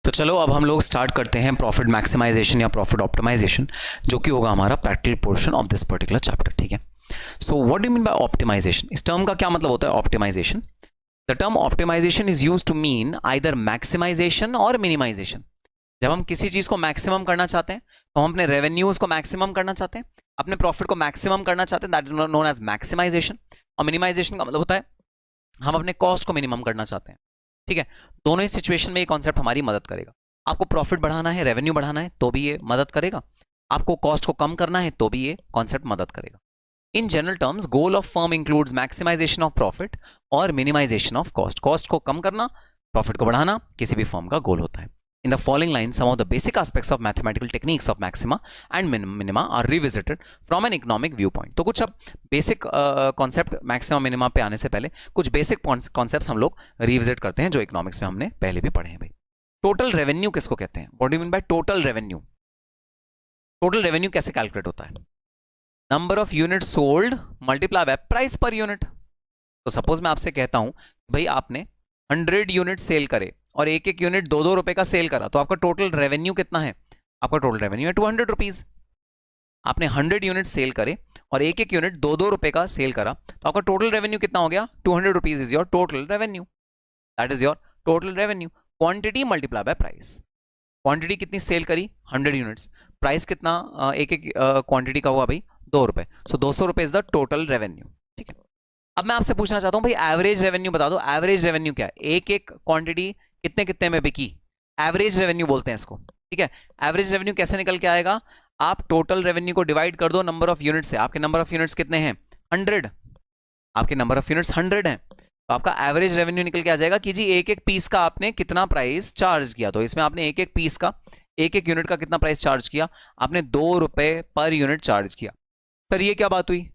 तो चलो अब हम लोग स्टार्ट करते हैं प्रॉफिट मैक्सिमाइजेशन या प्रॉफिट ऑप्टिमाइजेशन, जो कि होगा हमारा practical portion of this particular chapter. ठीक है, so what do mean by optimization? इस टर्म का क्या मतलब होता है optimization? The term optimization is used to mean either maximization और मिनिमाइजेशन। जब हम किसी चीज को मैक्सिमम करना चाहते हैं तो हम अपने रेवेन्यूज को मैक्सिमम करना चाहते हैं, अपने प्रॉफिट को मैक्सिमम करना चाहते हैं, that is known as maximization. और मिनिमाइजेशन का मतलब होता है हम अपने कॉस्ट को मिनिमम करना चाहते हैं। ठीक है, दोनों ही सिचुएशन में ये कॉन्सेप्ट हमारी मदद करेगा। आपको प्रॉफिट बढ़ाना है, रेवेन्यू बढ़ाना है तो भी ये मदद करेगा, आपको कॉस्ट को कम करना है तो भी ये कॉन्सेप्ट मदद करेगा। In general terms goal of firm includes maximization of profit और मिनिमाइजेशन ऑफ कॉस्ट। कॉस्ट को कम करना, प्रॉफिट को बढ़ाना किसी भी फर्म का गोल होता है। In the following lines, some of the basic aspects of mathematical techniques of maxima and minima are revisited from an economic viewpoint. तो कुछ अब बेसिक कॉन्सेप्ट मैक्सिमा मिनिमा पे आने से पहले कुछ बेसिक कॉन्सेप्ट्स हम लोग रिविजिट करते हैं जो इकोनॉमिक्स में हमने पहले भी पढ़े हैं। भाई, टोटल रेवेन्यू किसको कहते हैं? What do you mean by total revenue? Total revenue कैसे कैलकुलेट होता है? Number of unit sold multiply by price per unit. तो सपोज मैं आपसे कहता हूं भाई आपने 100 यूनिट सेल करे और एक एक यूनिट 2-2 रुपए का सेल करा, तो आपका टोटल रेवेन्यू कितना है? आपका टोटल रेवेन्यू है 200 रुपीज। आपने 100 यूनिट सेल करे और एक एक यूनिट 2-2 रुपए का सेल करा, तो आपका टोटल रेवेन्यू कितना हो गया? 200 rupees is your total revenue, that is your total revenue. Quantity multiply by price. Quantity कितनी सेल करी? 100 यूनिट्स। प्राइस कितना एक एक क्वांटिटी का हुआ भाई? 2 रुपए। सो 200 रुपए इज द टोटल रेवेन्यू। ठीक है, अब मैं आपसे पूछना चाहता हूं भाई एवरेज रेवेन्यू बता दो। एवरेज रेवेन्यू क्या है? एक एक क्वांटिटी कितने कितने में बिकी, एवरेज रेवेन्यू बोलते हैं इसको। ठीक है, एवरेज रेवेन्यू कैसे निकल के आएगा? आप टोटल रेवेन्यू को डिवाइड कर दो नंबर ऑफ यूनिट से। आपके नंबर ऑफ यूनिट्स कितने हैं? 100। आपके नंबर ऑफ यूनिट्स 100 हैं, तो आपका एवरेज रेवेन्यू निकल के आ जाएगा कि जी एक एक पीस का आपने कितना प्राइस चार्ज किया। तो इसमें आपने एक एक पीस का, एक एक यूनिट का कितना प्राइस चार्ज किया? आपने 2 रुपए पर यूनिट चार्ज किया। सर ये क्या बात हुई?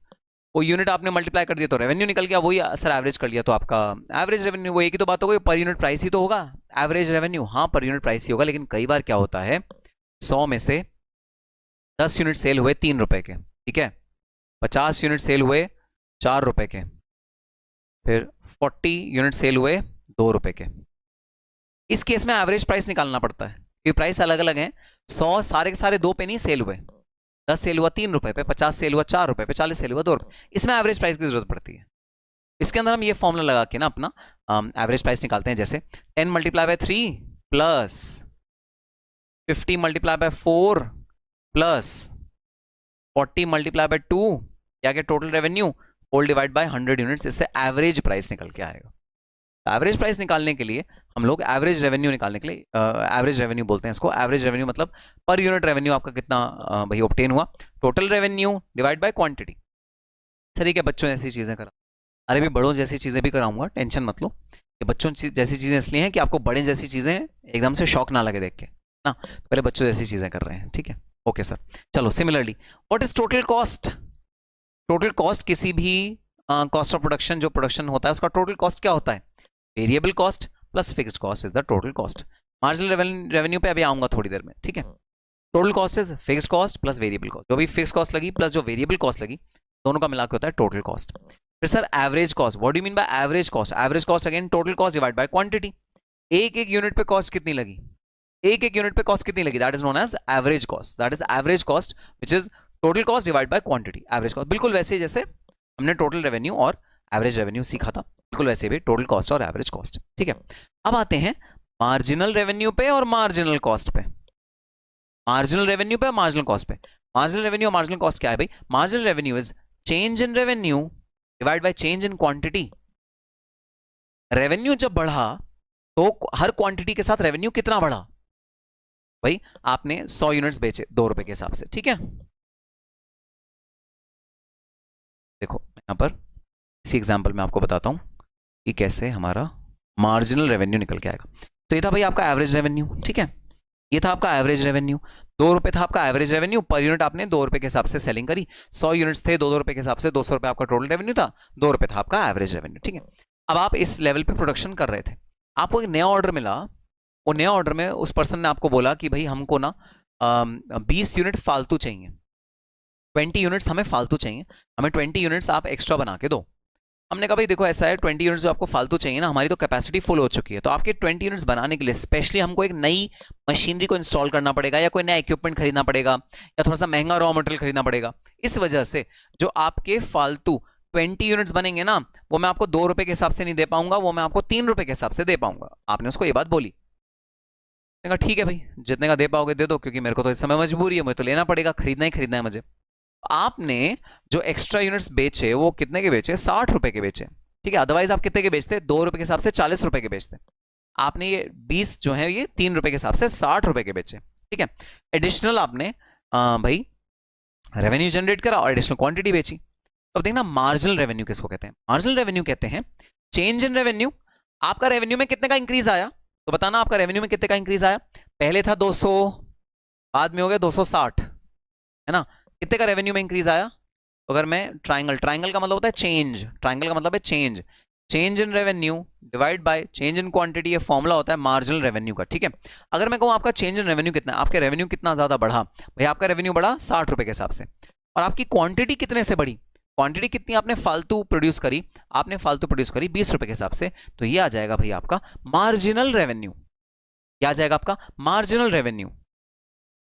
वो यूनिट आपने मल्टीप्लाई कर दिया तो रेवेन्यू निकल गया, वही सर एवरेज कर लिया तो आपका एवरेज रेवेन्यू। वो एक ही तो बात हो गई, पर यूनिट प्राइस ही तो होगा एवरेज रेवेन्यू। हाँ, पर यूनिट प्राइस ही होगा, लेकिन कई बार क्या होता है 100 में से 10 यूनिट सेल हुए 3 रुपए के, ठीक है, 50 यूनिट सेल हुए 4 रुपए के, फिर 40 यूनिट सेल हुए 2 रुपए के। इस केस में एवरेज प्राइस निकालना पड़ता है क्योंकि प्राइस अलग अलग है। 100 सारे के सारे 2 पे नहीं सेल हुए, 10 सेल हुआ 3 रुपए पे, 50 सेल हुआ 4 रुपए पे, 40 सेल हुआ 2 रुपए। इसमें एवरेज प्राइस की जरूरत पड़ती है। इसके अंदर हम ये फॉर्मूला लगा के ना अपना एवरेज प्राइस निकालते हैं। जैसे 10 multiply by 3 plus 50 multiply by 4 plus 40 multiply by 2, क्या क्या total revenue whole divide by 100 units. इससे एवरेज प्राइस निकल के आएगा। एवरेज प्राइस निकालने के लिए हम लोग एवरेज रेवेन्यू निकालने के लिए एवरेज रेवेन्यू बोलते हैं इसको। एवरेज रेवेन्यू मतलब पर यूनिट रेवेन्यू आपका कितना भाई ऑब्टेन हुआ, total revenue divide by quantity. Sir ये क्या बच्चों जैसी चीजें करा? अरे भी बड़ों जैसी चीजें भी कराऊंगा, टेंशन मत लो। ये बच्चों जैसी चीजें इसलिए हैं कि आपको बड़े जैसी चीजें एकदम से शौक ना लगे देख के ना, तो पहले बच्चों जैसी चीजें कर रहे हैं। ठीक है, ओके सर। चलो similarly what is total cost? Total cost किसी भी कॉस्ट ऑफ प्रोडक्शन, जो प्रोडक्शन होता है उसका टोटल कॉस्ट क्या होता है? Variable cost plus fixed cost is the total cost. Marginal revenue पे अभी आऊंगा थोड़ी देर में। ठीक है, total cost is fixed cost plus variable cost. जो भी फिक्स कॉस्ट लगी प्लस जो वेरिएबल कॉस्ट लगी, दोनों का मिलाकर होता है टोटल कॉस्ट। फिर sir average cost, what do you mean by average cost? Average cost again total cost divide by quantity. एक एक यूनिट पे कॉस्ट कितनी लगी? एक एक यूनिट पे कॉस्ट कितनी लगी? That is known as average cost. That is average cost which is total cost divide by quantity. Average cost बिल्कुल वैसे ही जैसे हमने टोटल रेवेन्यू और एवरेज रेवेन्यू सीखा था, बिल्कुल वैसे भी टोटल कॉस्ट और एवरेज कॉस्ट। ठीक है, अब आते हैं मार्जिनल रेवेन्यू पे और मार्जिनल कॉस्ट पे। मार्जिनल रेवेन्यू पे, मार्जिनल कॉस्ट पे। मार्जिनल रेवेन्यू और मार्जिनल कॉस्ट क्या है भाई? Marginal revenue is change in revenue divide by change in quantity. Revenue जब बढ़ा तो हर क्वांटिटी के साथ रेवेन्यू कितना बढ़ा? भाई आपने 100 यूनिट्स बेचे 2 रुपए के हिसाब से। ठीक है, देखो यहां पर इसी एग्जांपल में आपको बताता हूं कि कैसे हमारा मार्जिनल रेवेन्यू निकल के आएगा। तो ये था भाई आपका एवरेज रेवेन्यू। ठीक है, ये था आपका एवरेज रेवेन्यू। 2 रुपए था आपका एवरेज रेवेन्यू, पर यूनिट आपने 2 रुपए के हिसाब से सेलिंग करी। 100 यूनिट्स थे 2-2 रुपए के हिसाब से, 200 रुपए आपका टोटल रेवेन्यू था, 2 रुपए था आपका एवरेज रेवेन्यू। ठीक है, अब आप इस लेवल पे प्रोडक्शन कर रहे थे, आपको एक नया ऑर्डर मिला। वो नया ऑर्डर में उस पर्सन ने आपको बोला कि भाई हमको ना 20 यूनिट फालतू चाहिए, 20 यूनिट्स हमें फालतू चाहिए, हमें 20 यूनिट्स आप एक्स्ट्रा बना के दो। हमने कहा भाई देखो ऐसा है 20 यूनिट्स जो आपको फालतू चाहिए ना, हमारी तो कैपेसिटी फुल हो चुकी है, तो आपके 20 यूनिट्स बनाने के लिए स्पेशली हमको एक नई मशीनरी को इंस्टॉल करना पड़ेगा, या कोई नया इक्विपमेंट खरीदना पड़ेगा, या थोड़ा सा महंगा रॉ मटेरियल खरीदना पड़ेगा। इस वजह से जो आपके फालतू 20 यूनिट्स बनेंगे ना, वो मैं आपको 2 रुपए के हिसाब से नहीं दे पाऊंगा, वो मैं आपको 3 रुपए के हिसाब से दे पाऊंगा। आपने उसको ये बात बोली, कहा ठीक है भाई जितने का दे पाओगे दे दो, क्योंकि मेरे को तो इस समय मजबूरी है, मुझे तो लेना पड़ेगा, खरीदना ही खरीदना है मुझे। आपने जो एक्स्ट्रा यूनिट्स बेचे वो कितने के बेचे? 60 रुपए के बेचे, ठीक है। अदरवाइज आप कितने के बेचते? 2 रुपए के हिसाब से 40 रुपए के बेचते। आपने ये 20 जो है ये 3 रुपए के हिसाब से 60 रुपए के बेचे, ठीक है। एडिशनल आपने भाई रेवेन्यू जनरेट करा और एडिशनल क्वांटिटी बेची। तो देखना मार्जिनल रेवेन्यू किसको कहते हैं? मार्जिनल रेवेन्यू कहते हैं चेंज इन रेवेन्यू। आपका रेवेन्यू में कितने का इंक्रीज आया, तो बताना आपका रेवेन्यू में कितने का इंक्रीज आया। पहले था 200, बाद में हो गया 260, है ना। कितने का रेवेन्यू में इंक्रीज आया? तो अगर मैं ट्राइंगल का मतलब होता है चेंज, ट्राइंगल का मतलब है change, change in revenue divide by change in quantity, ये फॉर्मूला होता है मार्जिनल रेवेन्यू का, ठीक है। अगर मैं कहूं आपका चेंज इन रेवेन्यू कितना, आपके रेवेन्यू कितना ज्यादा बढ़ा भाई, आपका रेवेन्यू बढ़ा 60 रुपए के हिसाब से, और आपकी क्वांटिटी कितने से बढ़ी, क्वांटिटी कितनी आपने फालतू प्रोड्यूस करी, आपने फालतू प्रोड्यूस करी 20 रुपए के हिसाब से, तो ये आ जाएगा भाई आपका मार्जिनल रेवेन्यू। क्या आ जाएगा आपका मार्जिनल रेवेन्यू?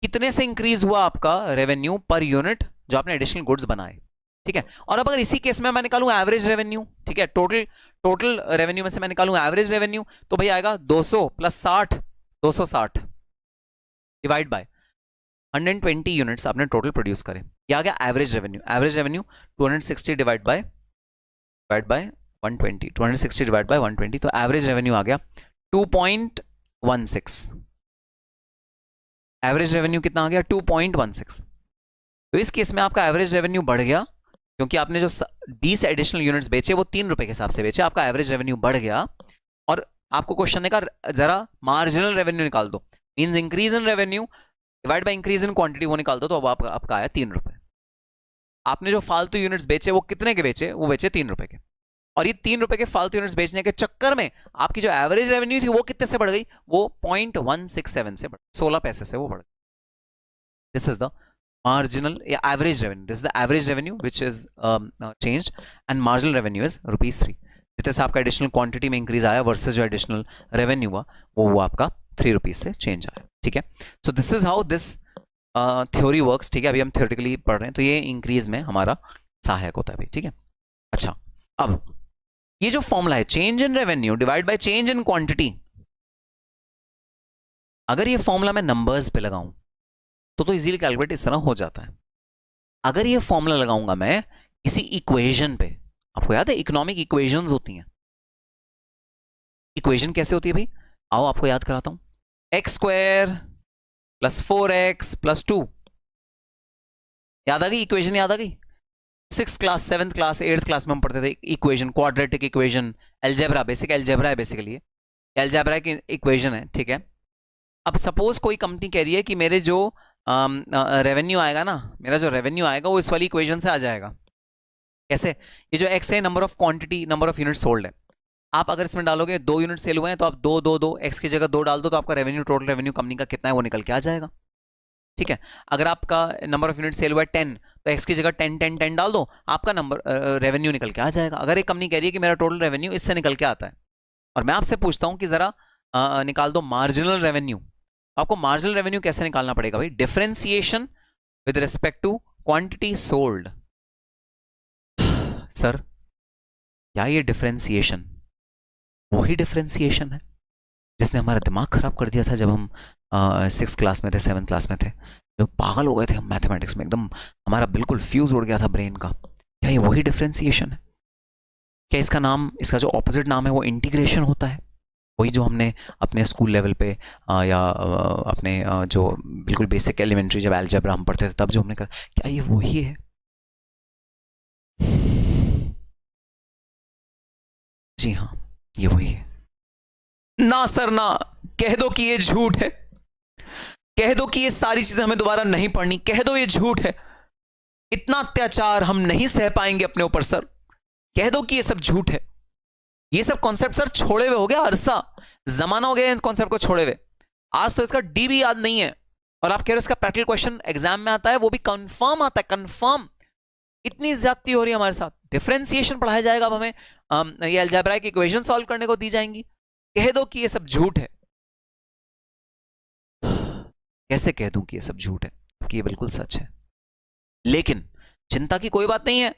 कितने से इंक्रीज हुआ आपका रेवेन्यू पर यूनिट जो आपने एडिशनल गुड्स बनाए, ठीक है। और अब अगर इसी केस में मैं निकालूं एवरेज रेवेन्यू, ठीक है, टोटल रेवेन्यू में से मैं निकालूं एवरेज रेवेन्यू, तो भाई आएगा 200 प्लस 60, 260 डिवाइड बाय 120 यूनिट्स आपने टोटल प्रोड्यूस करे, ये आ गया average revenue. Average revenue 260 divide by 120, 260 divide by 120, तो एवरेज रेवेन्यू आ गया 2.16। एवरेज रेवेन्यू कितना आ गया? 2.16। तो इस केस में आपका एवरेज रेवेन्यू बढ़ गया, क्योंकि आपने जो 20 एडिशनल यूनिट्स बेचे वो 3 रुपए के हिसाब से बेचे, आपका एवरेज रेवेन्यू बढ़ गया। और आपको क्वेश्चन ने कहा जरा मार्जिनल रेवेन्यू निकाल दो, means increase in revenue divide by increase in quantity, वो निकाल दो, तो अब आपका आया 3 रुपए। आपने जो फालतू यूनिट्स बेचे वो कितने के बेचे? वो बेचे 3 रुपए के, और ये 3 रुपए के फालतू यूनिट्स बेचने के चक्कर में आपकी जो एवरेज रेवेन्यू थी वो कितने से बढ़ गई? वो 0.167 से बढ़, 16 पैसे से वो बढ़ गई। This is the marginal average revenue, this is the average revenue which is changed, and marginal revenue is ₹3। जितने से आपका एडिशनल क्वांटिटी में इंक्रीज आया वर्सेस जो एडिशनल रेवेन्यू हुआ वो आपका ₹3 से चेंज आया, ठीक है। So this is how this theory works, ठीक है। अभी हम थ्योरेटिकली पढ़ रहे हैं, तो ये इंक्रीज में हमारा सहायक होता है भाई, ठीक है। अच्छा, अब ये जो फॉर्मूला है change in revenue divide by change in quantity, अगर ये फॉर्मूला मैं नंबर्स पे लगाऊं तो इजीली कैलकुलेट इस तरह हो जाता है। अगर ये फॉर्मूला लगाऊंगा मैं किसी इक्वेशन पे, आपको याद है इकोनॉमिक इक्वेशंस होती हैं, इक्वेशन कैसे होती है भाई? आओ आपको याद कराता हूं। x² + 4x + 2, याद आ गई इक्वेशन? याद आ गई? 6th class 7th class 8th class में हम पढ़ते थे equation, quadratic equation, algebra, basic algebra है बेसिकली, अलजेब्रा की इक्वेशन है, ठीक है। अब सपोज कोई कंपनी कह रही है कि मेरे जो रेवेन्यू आएगा ना, मेरा जो रेवेन्यू आएगा वो इस वाली इक्वेशन से आ जाएगा। कैसे? ये जो x है number of quantity, number of unit sold है, आप अगर इसमें डालोगे 2 यूनिट सेल हुए हैं तो आप 2 2 2 x की जगह 2 डाल दो, तो आपका रेवेन्यू, टोटल रेवेन्यू कंपनी का कितना है वो निकल के आ जाएगा, ठीक है। अगर आपका नंबर ऑफ यूनिट सेल हुआ है 10, तो x की जगह 10 10 10 डाल दो, आपका नंबर रेवेन्यू निकल के आ जाएगा। अगर एक कंपनी कह रही है कि मेरा टोटल रेवेन्यू इससे निकल के आता है, और मैं आपसे पूछता हूं कि जरा निकाल दो मार्जिनल रेवेन्यू, आपको मार्जिनल रेवेन्यू कैसे निकालना पड़ेगा भाई? Differentiation with respect to quantity sold. Sir क्या ये डिफरेंशिएशन वही डिफरेंशिएशन है जिसने हमारा दिमाग खराब कर दिया था जब हम 6th क्लास में थे, 7th क्लास में थे, जो पागल हो गए थे हम मैथमेटिक्स में, एकदम हमारा बिल्कुल फ्यूज उड़ गया था ब्रेन का। क्या ये वही डिफरेंशिएशन है? क्या इसका नाम, इसका जो ऑपोजिट नाम है वो इंटीग्रेशन होता है? वही जो हमने अपने स्कूल लेवल पे या अपने जो बिल्कुल बेसिक एलिमेंट्री जब अलजेब्रा हम पढ़ते थे तब जो हमने कहा, क्या ये वही है? जी हाँ, ये वही है। ना सर ना, कह दो कि ये झूठ है, कह दो कि ये सारी चीजें हमें दोबारा नहीं पढ़नी, कह दो ये झूठ है, इतना अत्याचार हम नहीं सह पाएंगे अपने ऊपर सर, कह दो कि ये सब झूठ है। ये सब कॉन्सेप्ट सर छोड़े हुए हो गया, अरसा जमाना हो गया इस कॉन्सेप्ट को छोड़े हुए। आज तो इसका डी भी याद नहीं है, और आप कह रहे हो इसका प्रैक्टिकल क्वेश्चन एग्जाम में आता है, वो भी कंफर्म आता है, कंफर्म। इतनी ज्यादती हो रही है हमारे साथ। डिफरेंशिएशन पढ़ाया जाएगा अब हमें, ये अलजेब्राइक इक्वेशन सॉल्व करने को दी जाएंगी। कह दो कि ये सब झूठ है। कैसे कह दूं कि ये सब झूठ है, कि ये बिल्कुल सच है। लेकिन चिंता की कोई बात नहीं है।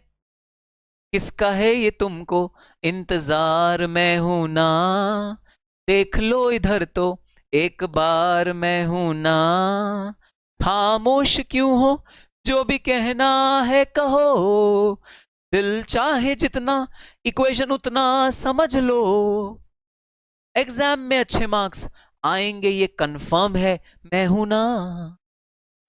किसका है ये तुमको इंतजार, मैं हूं ना, देख लो इधर तो एक बार, मैं हूं ना, खामोश क्यों हो, जो भी कहना है कहो, दिल चाहे जितना इक्वेशन उतना समझ लो, एग्जाम में अच्छे मार्क्स आएंगे ये कंफर्म है, मैं हूं ना।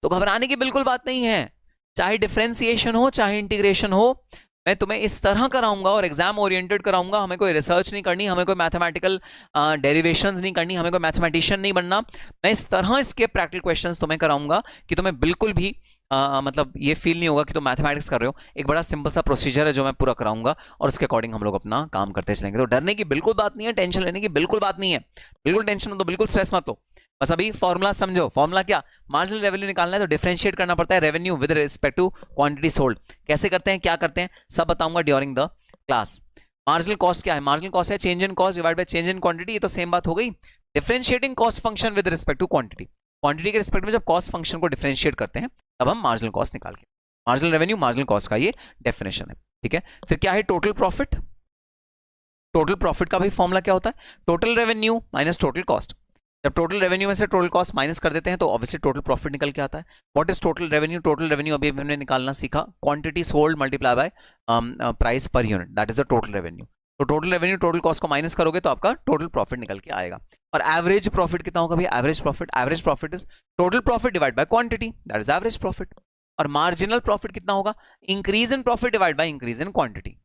तो घबराने की बिल्कुल बात नहीं है। चाहे डिफरेंशिएशन हो चाहे इंटीग्रेशन हो, मैं तुम्हें इस तरह कराऊंगा और एग्जाम ओरिएंटेड कराऊंगा। हमें कोई रिसर्च नहीं करनी, हमें कोई मैथमेटिकल डेरिवेशंस नहीं करनी, हमें कोई मैथमेटिशियन नहीं बनना। मैं इस तरह इसके प्रैक्टिकल क्वेश्चंस तुम्हें कराऊंगा कि तुम्हें बिल्कुल भी मतलब ये फील नहीं होगा कि तुम मैथमेटिक्स कर रहे हो। एक बड़ा सिंपल सा प्रोसीजर है जो मैं पूरा कराऊंगा और उसके अकॉर्डिंग हम लोग अपना काम करते चलेंगे। तो डरने की बिल्कुल बात नहीं है, टेंशन लेने की बिल्कुल बात नहीं है। बिल्कुल टेंशन मत लो, बिल्कुल स्ट्रेस मत लो। बस अभी फॉर्मूला समझो। फॉर्मूला क्या, मार्जिनल रेवेन्यू निकालना है तो डिफरेंशिएट करना पड़ता है revenue with respect to quantity sold. कैसे करते हैं, क्या करते हैं, सब बताऊंगा during the class. Marginal cost क्या है, मार्जिनल कॉस्ट है change in cost divide by change in quantity. ये तो सेम बात हो गई। Differentiating cost function with respect to quantity, quantity के रिस्पेक्ट में जब कॉस्ट फंक्शन को डिफरेंशिएट करते हैं तब हम मार्जिनल कॉस्ट निकाल के, मार्जिनल रेवेन्यू मार्जिनल कॉस्ट का ये डेफिनेशन है। ठीक है, फिर क्या है टोटल प्रॉफिट। टोटल प्रॉफिट का भी फॉर्मूला क्या होता है, total revenue minus total cost. जब टोटल रेवेन्यू में से टोटल कॉस्ट माइनस कर देते हैं तो ऑब्वियसली टोटल प्रॉफिट निकल के आता है। What is total revenue, total revenue अभी हमने निकालना सीखा, quantity sold multiply by price per unit, that is the total revenue. तो टोटल रेवेन्यू टोटल कॉस्ट को माइनस करोगे तो आपका टोटल प्रॉफिट निकल के आएगा। और एवरेज प्रॉफिट कितना होगा भैया, average profit is total profit divide by quantity, that is average profit. और मार्जिनल प्रॉफिट कितना होगा, increase in profit divide by increase in quantity.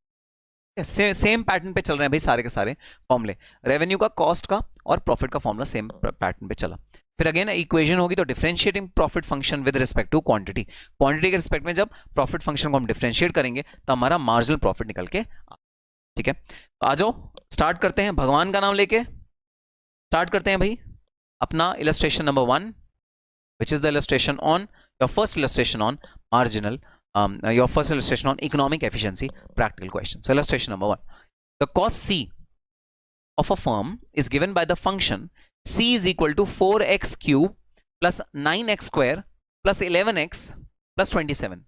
Same pattern पे चल रहे हैं भाई सारे के सारे फॉर्मूले, रेवेन्यू का, कॉस्ट का और प्रॉफिट का फॉर्मूला सेम पैटर्न पे चला। फिर अगेन इक्वेशन होगी तो differentiating profit function with respect to quantity, quantity के रिस्पेक्ट में जब प्रॉफिट फंक्शन को हम डिफरेंशिएट करेंगे तो हमारा मार्जिनल प्रॉफिट निकल के। ठीक है, तो आ जाओ स्टार्ट करते हैं, भगवान का नाम लेके स्टार्ट करते हैं भाई अपना illustration number 1, which is the illustration on your first illustration on marginal your first illustration on economic efficiency practical question. So illustration number 1, the cost C of a firm is given by the function C is equal to 4x cube plus 9x square plus 11x plus 27.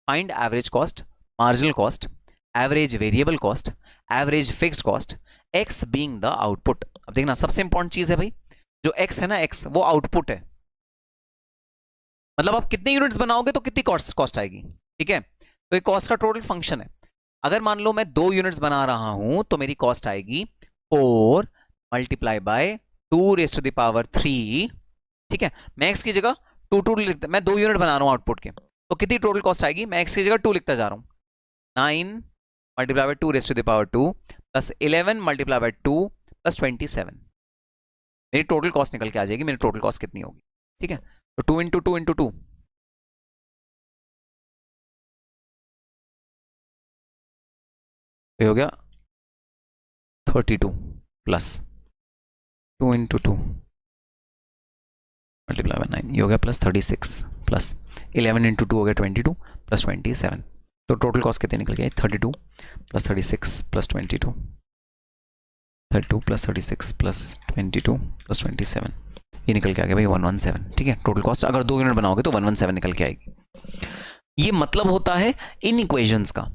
Find average cost, marginal cost, average variable cost, average fixed cost, x being the output. अब देखना सबसे important चीज है भाई, जो x है ना, x वो आउटपुट है, मतलब आप कितने यूनिट्स बनाओगे तो कितनी कॉस्ट आएगी। ठीक है, तो ये कॉस्ट का टोटल फंक्शन है। अगर मान लो मैं 2 यूनिट्स बना रहा हूं तो मेरी कॉस्ट आएगी 4 multiply by 2 raise to the power 3। ठीक है, मैं x की जगह 2 लिखता, मैं 2 यूनिट बना रहा हूं आउटपुट के, तो कितनी टोटल कॉस्ट आएगी, मैं x की जगह 2 लिखता जा रहा हूं, 9 multiply by 2 raise to the power 2 plus 11 multiply by 2 plus 27। मेरी टोटल कॉस्ट निकल के आ जाएगी। मेरी टोटल कॉस्ट कितनी होगी, ठीक है, तो 2 इंटू 2 इंटू 2 हो गया 32 प्लस 2 इंटू 2 मल्टीप्लाई बाय 9, ये हो गया प्लस 36 प्लस 11 इंटू 2 हो गया 22 प्लस 27। तो टोटल कॉस्ट कितनी निकल गई, 32 plus 36 plus 22, 32 plus 36 plus 22 plus 27, ये निकल के आ गया भाई 117। ठीक है, टोटल कॉस्ट अगर 2 यूनिट बनाओगे तो 117 निकल के आएगी। ये मतलब होता है इन इक्वेशंस का।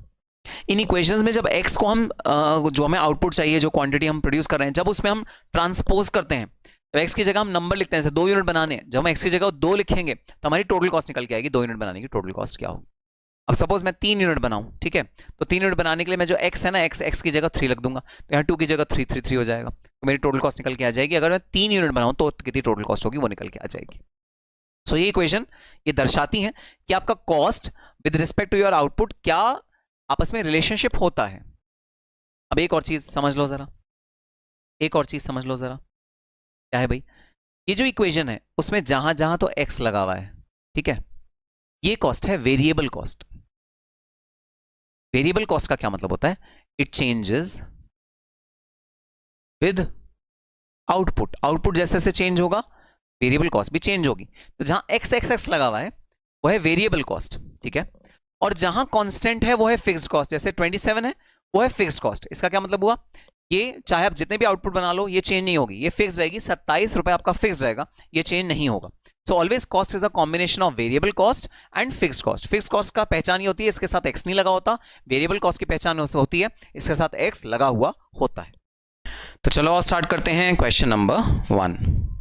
इन इक्वेशंस में जब x को हम जो हमें आउटपुट चाहिए, जो क्वांटिटी हम प्रोड्यूस कर रहे हैं, जब उसमें हम ट्रांसपोज करते हैं तो x की जगह हम नंबर लिखते हैं, जैसे 2 यूनिट बनाने हैं, जब हम x की जगह 2 लिखेंगे तो हमारी टोटल कॉस्ट निकल के आएगी। 2 यूनिट बनाने की टोटल कॉस्ट क्या होगी। अब सपोज मैं 3 यूनिट बनाऊं, ठीक है, तो 3 यूनिट बनाने के लिए मैं जो x है ना, x की जगह 3 लिख दूंगा, तो यहाँ 2 की जगह 3 3 3 हो जाएगा, तो मेरी टोटल कॉस्ट निकल के आ जाएगी। अगर मैं 3 यूनिट बनाऊं तो कितनी टोटल कॉस्ट होगी वो निकल के आ जाएगी। सो ये इक्वेशन ये दर्शाती है कि आपका cost with respect to your output क्या आपस में रिलेशनशिप होता है। अब एक और चीज समझ लो जरा, एक और चीज समझ लो जरा, क्या है भाई, ये जो इक्वेशन है उसमें जहां जहां तो x लगा हुआ है, ठीक है, ये कॉस्ट है वेरिएबल कॉस्ट। वेरिएबल कॉस्ट का क्या मतलब होता है, it changes with output. Output जैसे जैसे चेंज होगा वेरिएबल कॉस्ट भी चेंज होगी। तो जहां x लगा हुआ है वो है वेरिएबल कॉस्ट, ठीक है, और जहां कांस्टेंट है वो है फिक्स्ड कॉस्ट, जैसे 27 है वो है फिक्स्ड कॉस्ट। इसका क्या मतलब हुआ, ये चाहे आप जितने भी आउटपुट बना लो ये चेंज नहीं होगी, ये फिक्स रहेगी, 27 रुपए आपका फिक्स रहेगा, ये चेंज नहीं होगा। So always cost is a combination of variable cost and fixed cost. Fixed cost का पहचान ही होती है इसके साथ एक्स नहीं लगा होता, वेरिएबल कॉस्ट की पहचान होती है इसके साथ एक्स लगा हुआ होता है। तो चलो और स्टार्ट करते हैं क्वेश्चन नंबर 1।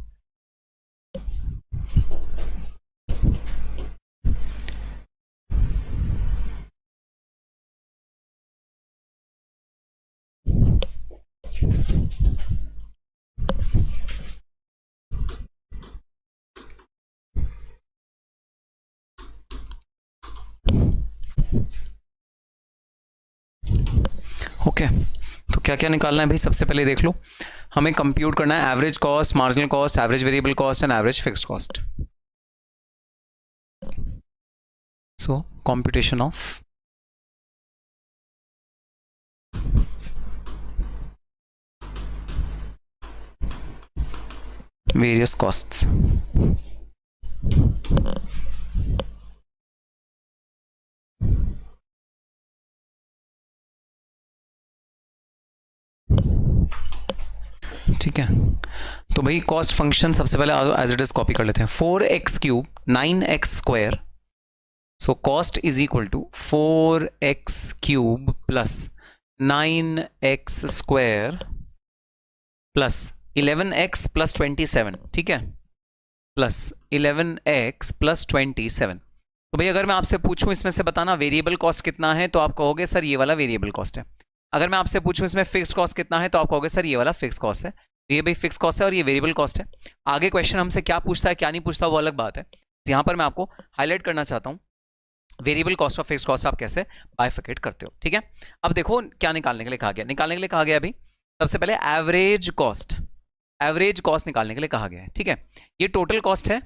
ओके तो क्या क्या निकालना है भाई, सबसे पहले देख लो, हमें कंप्यूट करना है average cost, marginal cost, average variable cost and average fixed cost. So computation of various costs. ठीक है, तो भाई कॉस्ट फंक्शन सबसे पहले एज इट इज कॉपी कर लेते हैं। 4x cube 9x square, so cost is equal to 4x cube plus 9x square plus 11x plus 27, ठीक है, प्लस 11x प्लस 27। तो भाई अगर मैं आपसे पूछूं इसमें से बताना वेरिएबल कॉस्ट कितना है, तो आप कहोगे सर ये वाला वेरिएबल कॉस्ट है। अगर मैं आपसे पूछूं इसमें फिक्स कॉस्ट कितना है, तो आप कहोगे सर ये वाला फिक्स कॉस्ट है। ये भाई फिक्स कॉस्ट है और ये वेरिएबल कॉस्ट है। आगे क्वेश्चन हमसे क्या पूछता है क्या नहीं पूछता वो अलग बात है, यहां पर मैं आपको हाईलाइट करना चाहता हूं वेरिएबल कॉस्ट और फिक्स कॉस्ट आप कैसे बाइफिकेट करते हो। ठीक है, अब देखो क्या निकालने के लिए कहा गया, निकालने के लिए कहा गया अभी सबसे पहले एवरेज कॉस्ट, एवरेज कॉस्ट निकालने के लिए कहा गया है। ठीक है, ये टोटल कॉस्ट है,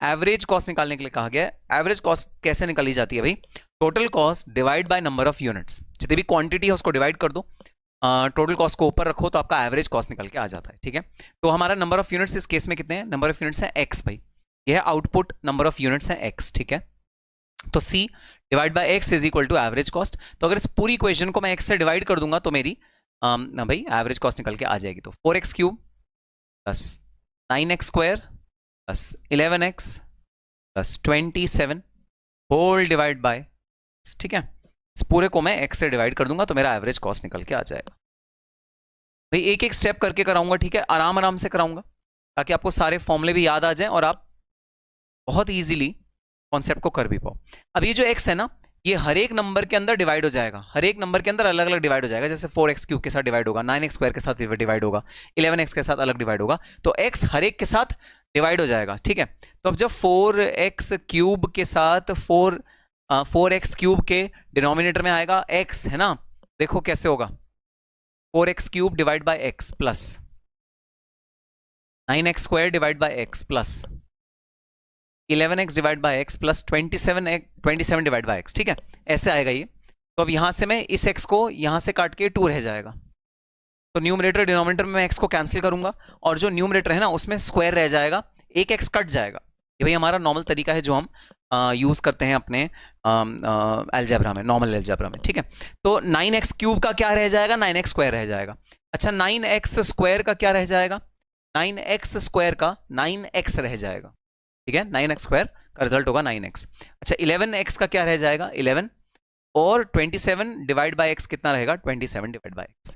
एवरेज कॉस्ट निकालने के लिए कहा गया है। एवरेज कॉस्ट कैसे निकाली जाती है भाई, total cost divide by number of units, जितनी भी क्वांटिटी है उसको डिवाइड कर दो, टोटल कॉस्ट को ऊपर रखो तो आपका एवरेज कॉस्ट निकल के आ जाता है। ठीक है, तो हमारा नंबर ऑफ यूनिट्स इस केस में कितने हैं, नंबर ऑफ यूनिट्स है एक्स भाई, यह आउटपुट नंबर ऑफ यूनिट्स है एक्स। ठीक है, तो C divide by X is equal to average cost. तो अगर इस पूरी इक्वेशन को मैं एक्स से डिवाइड कर दूंगा तो मेरी भाई एवरेज कॉस्ट निकल के आ जाएगी। तो 4x cube plus 9x square plus 11x plus 27 whole divide by, ठीक है, इस पूरे को मैं x से डिवाइड कर दूंगा तो मेरा एवरेज कॉस्ट निकल के आ जाएगा। भाई एक एक स्टेप करके कराऊंगा, ठीक है, आराम आराम से कराऊंगा ताकि आपको सारे फॉर्मूले भी याद आ जाएं और आप बहुत इजीली कॉन्सेप्ट को कर भी पाओ। अब ये जो x है ना, ये हर एक नंबर के अंदर डिवाइड हो जाएगा, हर एक नंबर के अंदर अलग अलग डिवाइड हो जाएगा। जैसे 4x क्यूब के साथ डिवाइड होगा, 9x स्क्वायर के साथ डिवाइड होगा, 11x के साथ अलग डिवाइड होगा, तो x हर एक के साथ डिवाइड हो जाएगा। ठीक है, तो अब जब 4x क्यूब के साथ 4x क्यूब के डिनोमिनेटर में आएगा x, है ना, देखो कैसे होगा, 4x cube divide by x plus 9x square divide by x plus 11x divide by x plus 27 divide by x। ठीक है, ऐसे आएगा ये। तो अब यहां से मैं इस x को यहां से काट के 2 रह जाएगा, तो न्यूमरेटर डिनोमिनेटर में मैं x को कैंसिल करूंगा और जो न्यूमरेटर है ना उसमें स्क्वायर रह जाएगा, एक x कट जाएगा। ये भाई हमारा नॉर्मल तरीका है जो हम यूज करते हैं अपने अलजेब्रा में, नॉर्मल अलजेब्रा में। ठीक है, तो 9x क्यूब का क्या रह जाएगा, 9x स्क्वायर रह जाएगा। अच्छा, 9x स्क्वायर का क्या रह जाएगा, 9x स्क्वायर का 9x रह जाएगा। ठीक है, 9x स्क्वायर का रिजल्ट होगा 9x। अच्छा, 11x का क्या रह जाएगा, 11, और 27 डिवाइड बाय x कितना रहेगा, 27 डिवाइड बाय x।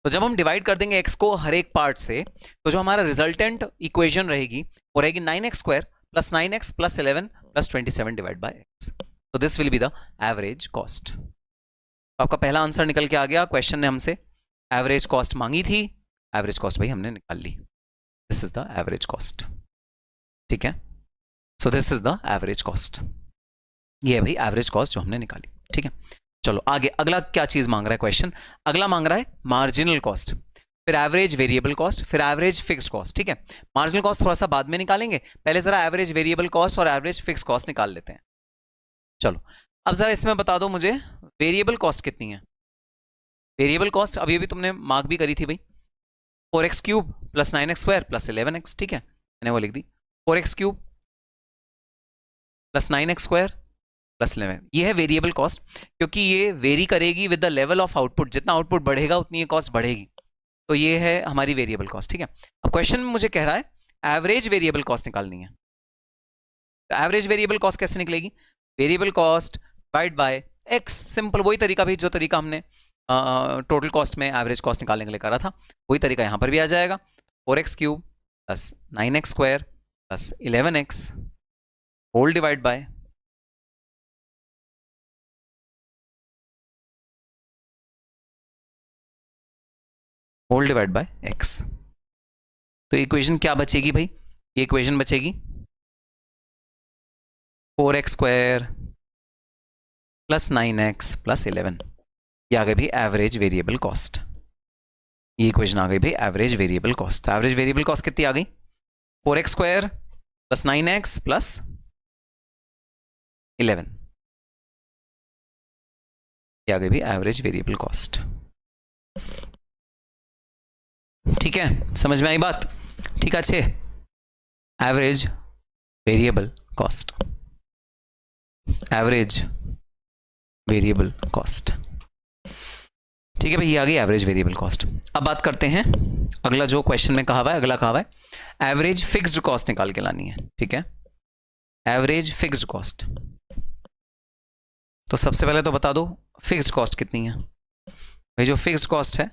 तो जब हम डिवाइड कर देंगे x को हर एक पार्ट से, तो जो हमारा रिजल्टेंट इक्वेशन रहेगी वो रहेगी 9x square plus 9x plus 11 plus 27 divide by x। तो this will be the average cost. आपका पहला आंसर निकल के आ गया। क्वेश्चन ने हमसे एवरेज कॉस्ट मांगी थी, एवरेज कॉस्ट भाई हमने निकाल ली। This is the average cost. ठीक है, so this is the average cost, ये है भाई एवरेज कॉस्ट जो हमने निकाली। ठीक है, चलो आगे अगला क्या चीज मांग रहा है क्वेश्चन, अगला मांग रहा है मार्जिनल कॉस्ट, फिर एवरेज वेरिएबल कॉस्ट, फिर एवरेज फिक्स्ड कॉस्ट। ठीक है, मार्जिनल कॉस्ट थोड़ा सा बाद में निकालेंगे, पहले जरा एवरेज वेरिएबल कॉस्ट और एवरेज फिक्स्ड कॉस्ट निकाल लेते हैं। चलो अब जरा इसमें बता दो मुझे वेरिएबल कॉस्ट कितनी है। वेरिएबल कॉस्ट अभी अभी तुमने मार्क भी करी थी भाई, 4x cube plus 9x square plus 11x। ठीक है, मैंने वो लिख दी, 4x cube plus 9x square plus 11। ये है वेरिएबल कॉस्ट, क्योंकि ये वेरी करेगी with the level of output, जितना आउटपुट बढ़ेगा उतनी ये कॉस्ट बढ़ेगी, तो ये है हमारी वेरिएबल कॉस्ट। ठीक है, अब क्वेश्चन में मुझे कह रहा है एवरेज वेरिएबल कॉस्ट निकालनी है। तो एवरेज वेरिएबल कॉस्ट कैसे निकलेगी? Variable cost divide by x, simple वही तरीका भी जो तरीका हमने टोटल कॉस्ट में एवरेज कॉस्ट निकालने के लिए करा था, वही तरीका यहाँ पर भी आ जाएगा। 4x cube plus 9x square plus 11x whole divide by x। तो इक्वेशन क्या बचेगी भाई? ये इक्वेशन बचेगी 4x square plus 9x plus 11। ये आ गई भी एवरेज वेरिएबल कॉस्ट। ये इक्वेशन आ गई भाई एवरेज वेरिएबल कॉस्ट। तो एवरेज वेरिएबल कॉस्ट कितनी आ गई? 4x square plus 9x plus 11। ये आ गई भी एवरेज वेरिएबल कॉस्ट। ठीक है, समझ में आई बात? ठीक है, average variable cost, average variable cost. ठीक है भाई, ये आ गई एवरेज वेरिएबल कॉस्ट। अब बात करते हैं अगला जो क्वेश्चन में कहा हुआ है, अगला कहा हुआ है एवरेज फिक्स्ड कॉस्ट निकाल के लानी है। ठीक है, एवरेज फिक्स्ड कॉस्ट। तो सबसे पहले तो बता दो फिक्स्ड कॉस्ट कितनी है भाई? जो फिक्स्ड कॉस्ट है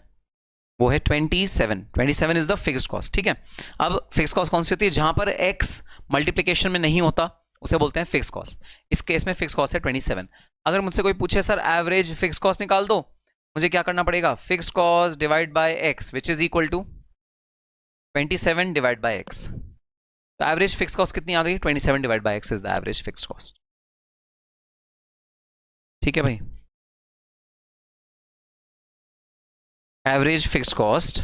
वो है 27 इज द फिक्स्ड कॉस्ट। ठीक है, अब फिक्स्ड कॉस्ट कौन सी होती है? जहां पर x मल्टीप्लिकेशन में नहीं होता उसे बोलते हैं फिक्स्ड कॉस्ट। इस केस में फिक्स्ड कॉस्ट है 27। अगर मुझसे कोई पूछे सर एवरेज फिक्स्ड कॉस्ट निकाल दो, मुझे क्या करना पड़ेगा? Fixed cost divide by x which is equal to 27 divide by x। तो एवरेज फिक्स्ड कॉस्ट कितनी आ गई? 27 divide by x is the average fixed cost. ठीक है भाई, average fixed cost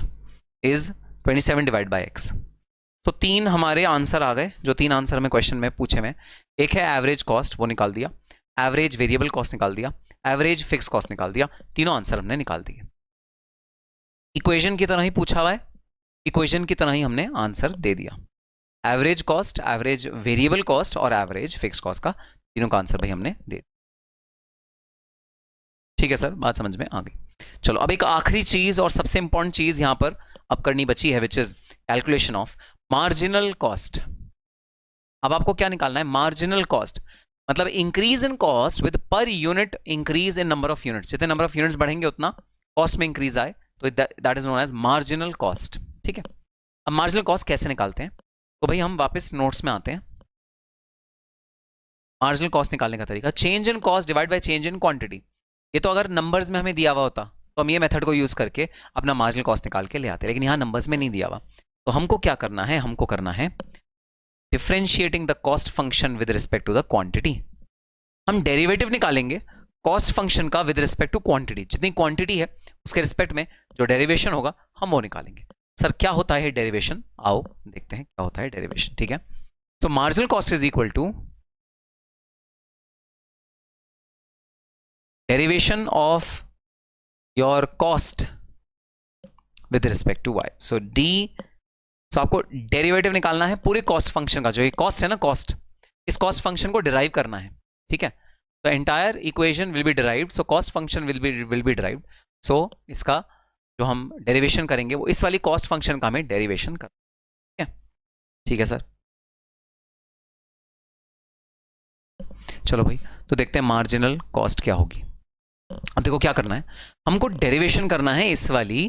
is 27 divide by x। तो तीन हमारे आंसर आ गए, जो तीन आंसर में क्वेश्चन में पूछे में। एक है एवरेज कॉस्ट, वो निकाल दिया, एवरेज वेरिएबल कॉस्ट निकाल दिया, एवरेज फिक्स्ड कॉस्ट निकाल दिया, तीनों आंसर हमने निकाल दिए। इक्वेशन की तरह ही पूछा हुआ है, इक्वेशन की तरह ही हमने आंसर दे दिया। Average cost, average variable cost और एवरेज फिक्स्ड कॉस्ट का तीनों का आंसर भाई हमने दे दिया। ठीक है सर, बात समझ में आ गई। चलो अब एक आखिरी चीज और सबसे इंपॉर्टेंट चीज यहां पर अब करनी बची है, which is calculation of marginal cost. अब आपको क्या निकालना है? मार्जिनल कॉस्ट मतलब increase in cost with per unit increase in number of units. जितने नंबर ऑफ यूनिट्स बढ़ेंगे उतना कॉस्ट में इंक्रीज आए, तो that is known as marginal cost. ठीक है, अब मार्जिनल कॉस्ट कैसे निकालते हैं? तो भाई हम वापस नोट्स में आते हैं। मार्जिनल कॉस्ट निकालने का तरीका, change in cost divide by change in quantity. ये तो अगर नंबर्स में हमें दिया हुआ होता तो हम ये मेथड को यूज करके अपना मार्जिनल कॉस्ट निकाल के ले आते, लेकिन यहाँ नंबर्स में नहीं दिया हुआ। तो हमको क्या करना है? हमको करना है differentiating the cost function with respect to the quantity. हम डेरिवेटिव निकालेंगे कॉस्ट फंक्शन का विद रिस्पेक्ट टू क्वांटिटी। जितनी क्वांटिटी है उसके रिस्पेक्ट में जो डेरिवेशन होगा हम वो निकालेंगे। सर क्या होता है डेरिवेशन? आओ देखते हैं क्या होता है डेरिवेशन। ठीक है, तो marginal cost is equal to derivation of your cost with respect to y. So d, so आपको डेरिवेटिव निकालना है पूरे कॉस्ट फंक्शन का। जो ये कॉस्ट है ना, कॉस्ट, इस कॉस्ट फंक्शन को डिराइव करना है। ठीक है, तो entire equation will be derived, so cost function will be derived. So इसका जो हम डेरिवेशन करेंगे वो इस वाली कॉस्ट फंक्शन का हमें डेरिवेशन कर। ठीक है, ठीक है सर, चलो भाई तो देखते हैं मार्जिनल कॉस्ट क्या होगी। अब देखो क्या करना है, हमको डेरिवेशन करना है इस वाली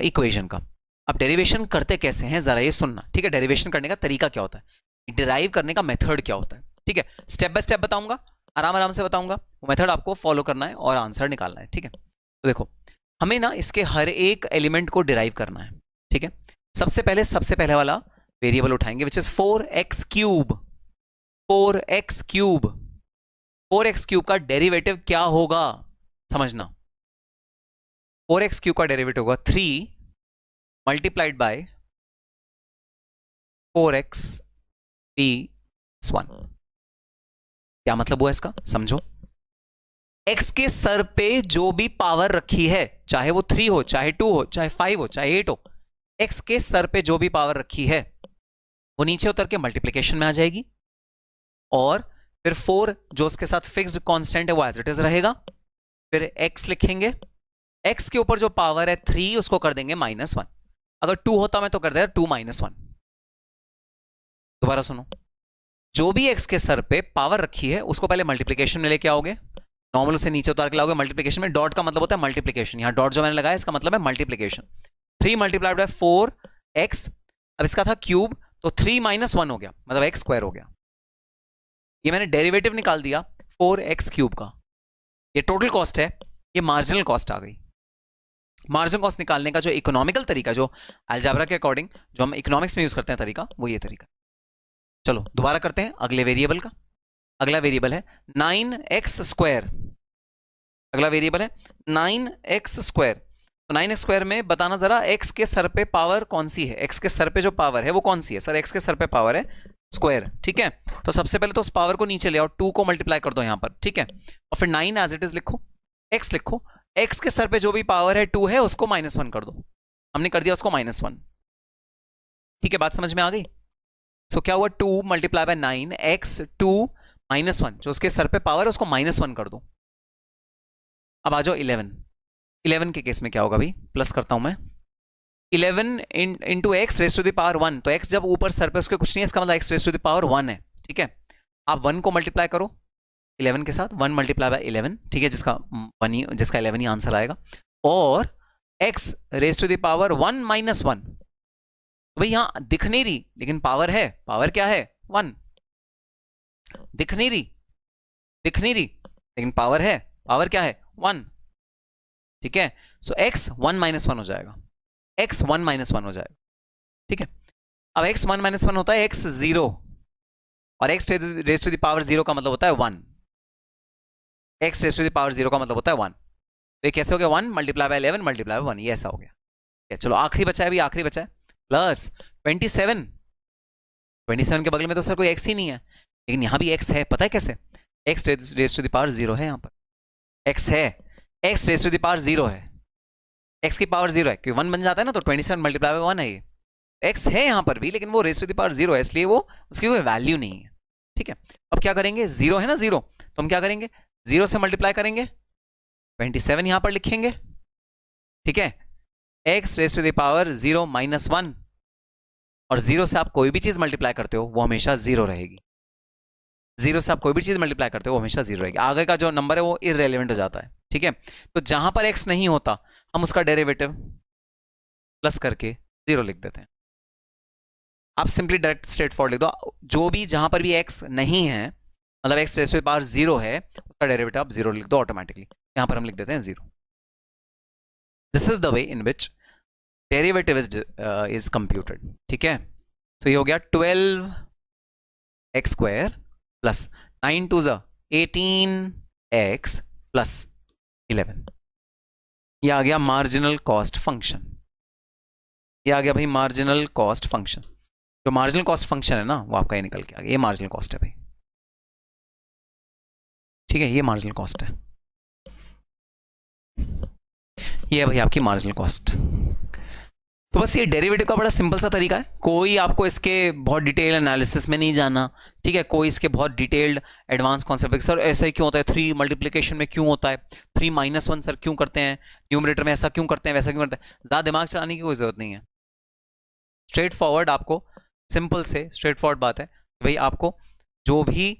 इक्वेशन का। अब डेरिवेशन करते कैसे हैं जरा ये सुनना। ठीक है, डेरिवेशन करने का तरीका क्या होता है, डिराइव करने का मेथड क्या होता है। ठीक है, स्टेप बाय स्टेप बताऊंगा, आराम आराम से बताऊंगा, वो मेथड आपको फॉलो करना है और आंसर निकालना है। ठीक है, तो देखो हमें ना इसके हर एक एलिमेंट को डिराइव करना है। ठीक है, सबसे पहले वाला वेरिएबल उठाएंगे which is 4x cube. 4x cube, 4x cube का डेरिवेटिव क्या होगा समझना। 4x क्यूब का डेरिवेटिव होगा 3 मल्टीप्लाइड बाय 4x + 1। क्या मतलब हुआ इसका समझो। x के सर पे जो भी पावर रखी है, चाहे वो 3 हो, चाहे 2 हो, चाहे 5 हो, चाहे 8 हो, x के सर पे जो भी पावर रखी है वो नीचे उतर के मल्टीप्लिकेशन में आ जाएगी और फिर 4 जो उसके साथ फिक्स्ड कांस्टेंट है वो एज इट इज रहेगा, फिर x लिखेंगे, x के ऊपर जो पावर है 3 उसको कर देंगे -1, अगर 2 होता मैं तो कर देता 2 - 1। दोबारा सुनो, जो भी x के सर पे पावर रखी है उसको पहले मल्टीप्लीकेशन में लेके आओगे, नॉर्मल उसे नीचे उतार के लाओगे मल्टीप्लीकेशन में, डॉट का मतलब होता है मल्टीप्लीकेशन, यहां डॉट जो मैंने लगाया इसका मतलब है मल्टीप्लीकेशन। 3 × 4x, अब इसका था क्यूब तो 3 - 1 हो गया, मतलब x स्क्वायर हो गया। ये मैंने डेरिवेटिव निकाल दिया 4x³ का, ये टोटल कॉस्ट है, ये मार्जिनल कॉस्ट आ गई। मार्जिनल कॉस्ट निकालने का जो इकोनॉमिकल तरीका, जो अलजेब्रा के अकॉर्डिंग जो हम इकोनॉमिक्स में यूज करते हैं तरीका, वो ये तरीका। चलो दोबारा करते हैं अगले वेरिएबल का। अगला वेरिएबल है 9x², अगला वेरिएबल है 9x²। तो 9x² में बताना जरा x के सर पे पावर कौन सी है, x के सर पे जो पावर है वो कौन सी है? सर x के सर पे पावर है स्क्वायर, ठीक है। तो सबसे पहले तो उस पावर को नीचे ले आओ, 2 को मल्टीप्लाई कर दो यहां पर, ठीक है, और फिर 9 एज इट इज लिखो, x लिखो, x के सर पे जो भी पावर है 2 है उसको -1 कर दो, हमने कर दिया उसको -1, ठीक है, बात समझ में आ गई। सो क्या हुआ 2 × 9 x 2 -1, जो उसके सर पे पावर है उसको -1 कर दो। अब आ जाओ 11 के केस में क्या होगा भाई, प्लस करता हूं मैं, 11 into X raise to the power 1, तो x जब ऊपर सर पे उसके कुछ नहीं है, इसका मतलब x raise to the power 1 है, ठीक है। आप 1 को मल्टीप्लाई करो 11 के साथ, 1 × 11, ठीक है, जिसका 11 ही आंसर आएगा, और x raise to the power 1 - 1, भाई यहां दिख नहीं रही लेकिन पावर है, पावर क्या है 1, दिख नहीं रही लेकिन पावर है, पावर क्या है 1, ठीक है। सो x 1 - 1 हो जाएगा, x 1 - 1 हो जाएगा, ठीक है। अब x 1 - 1 होता है x 0, और x raise to the power 0 का मतलब होता है 1, x raise to the power 0 का मतलब होता है 1, तो ये कैसे हो गया 1 × 11 × 1, ये ऐसा हो गया। चलो आखिरी बचा है, अभी आखिरी बचा है, प्लस 27 के बगल में तो सर कोई x ही नहीं है, लेकिन यहां भी x है, पता है कैसे, x raise to the power 0 है, यहां पर x है, x raise to the power 0 है, x की पावर 0 है, क्योंकि 1 बन जाता है ना, तो 27 × 1 है ये, x है यहां पर भी, लेकिन वो रेस टू द पावर 0 है, इसलिए वो उसकी कोई वैल्यू नहीं है, ठीक है। अब क्या करेंगे, 0 है ना 0, तो हम क्या करेंगे 0 से मल्टीप्लाई करेंगे, 27 यहां पर लिखेंगे, ठीक है, x raise to the power 0 - 1, और 0 से आप कोई भी चीज मल्टीप्लाई करते हो वो हमेशा 0 रहेगी, 0 से आप कोई भी चीज मल्टीप्लाई करते हो वो हमेशा 0 रहेगी, आगे का जो नंबर है वो इररेलेवेंट हो जाता है, ठीक है। तो जहां पर x नहीं होता हम उसका डेरिवेटिव प्लस करके 0 लिख देते हैं। आप सिंपली डायरेक्ट स्ट्रेट फॉरवर्ड लिख दो, जो भी जहां पर भी x नहीं है, मतलब x raise to the power 0 है, उसका डेरिवेटिव आप 0 लिख दो ऑटोमेटिकली, यहां पर हम लिख देते हैं 0। This is the way in which derivative is computed, ठीक है। सो ये हो गया 12x² प्लस 9 × 2 = 18x प्लस 11, ये आ गया मार्जिनल कॉस्ट फंक्शन, ये आ गया भाई मार्जिनल कॉस्ट फंक्शन। जो मार्जिनल कॉस्ट फंक्शन है ना वो आपका ये निकल के आ गया, ये मार्जिनल कॉस्ट है भाई, ठीक है, ये मार्जिनल कॉस्ट है, ये है भाई आपकी मार्जिनल कॉस्ट। तो बस ये डेरिवेटिव का बड़ा सिंपल सा तरीका है, कोई आपको इसके बहुत डिटेल एनालिसिस में नहीं जाना, ठीक है, कोई इसके बहुत डिटेल्ड एडवांस कॉन्सेप्ट, सर ऐसा ही क्यों होता है, 3 मल्टीप्लिकेशन में क्यों होता है, 3 - 1 सर क्यों करते हैं, न्यूमरेटर में ऐसा क्यों करते हैं, वैसा क्यों करते हैं, ज़्यादा दिमाग चलाने की कोई जरूरत नहीं है, स्ट्रेट फॉरवर्ड, आपको सिंपल से स्ट्रेट फॉरवर्ड बात है भाई, आपको जो भी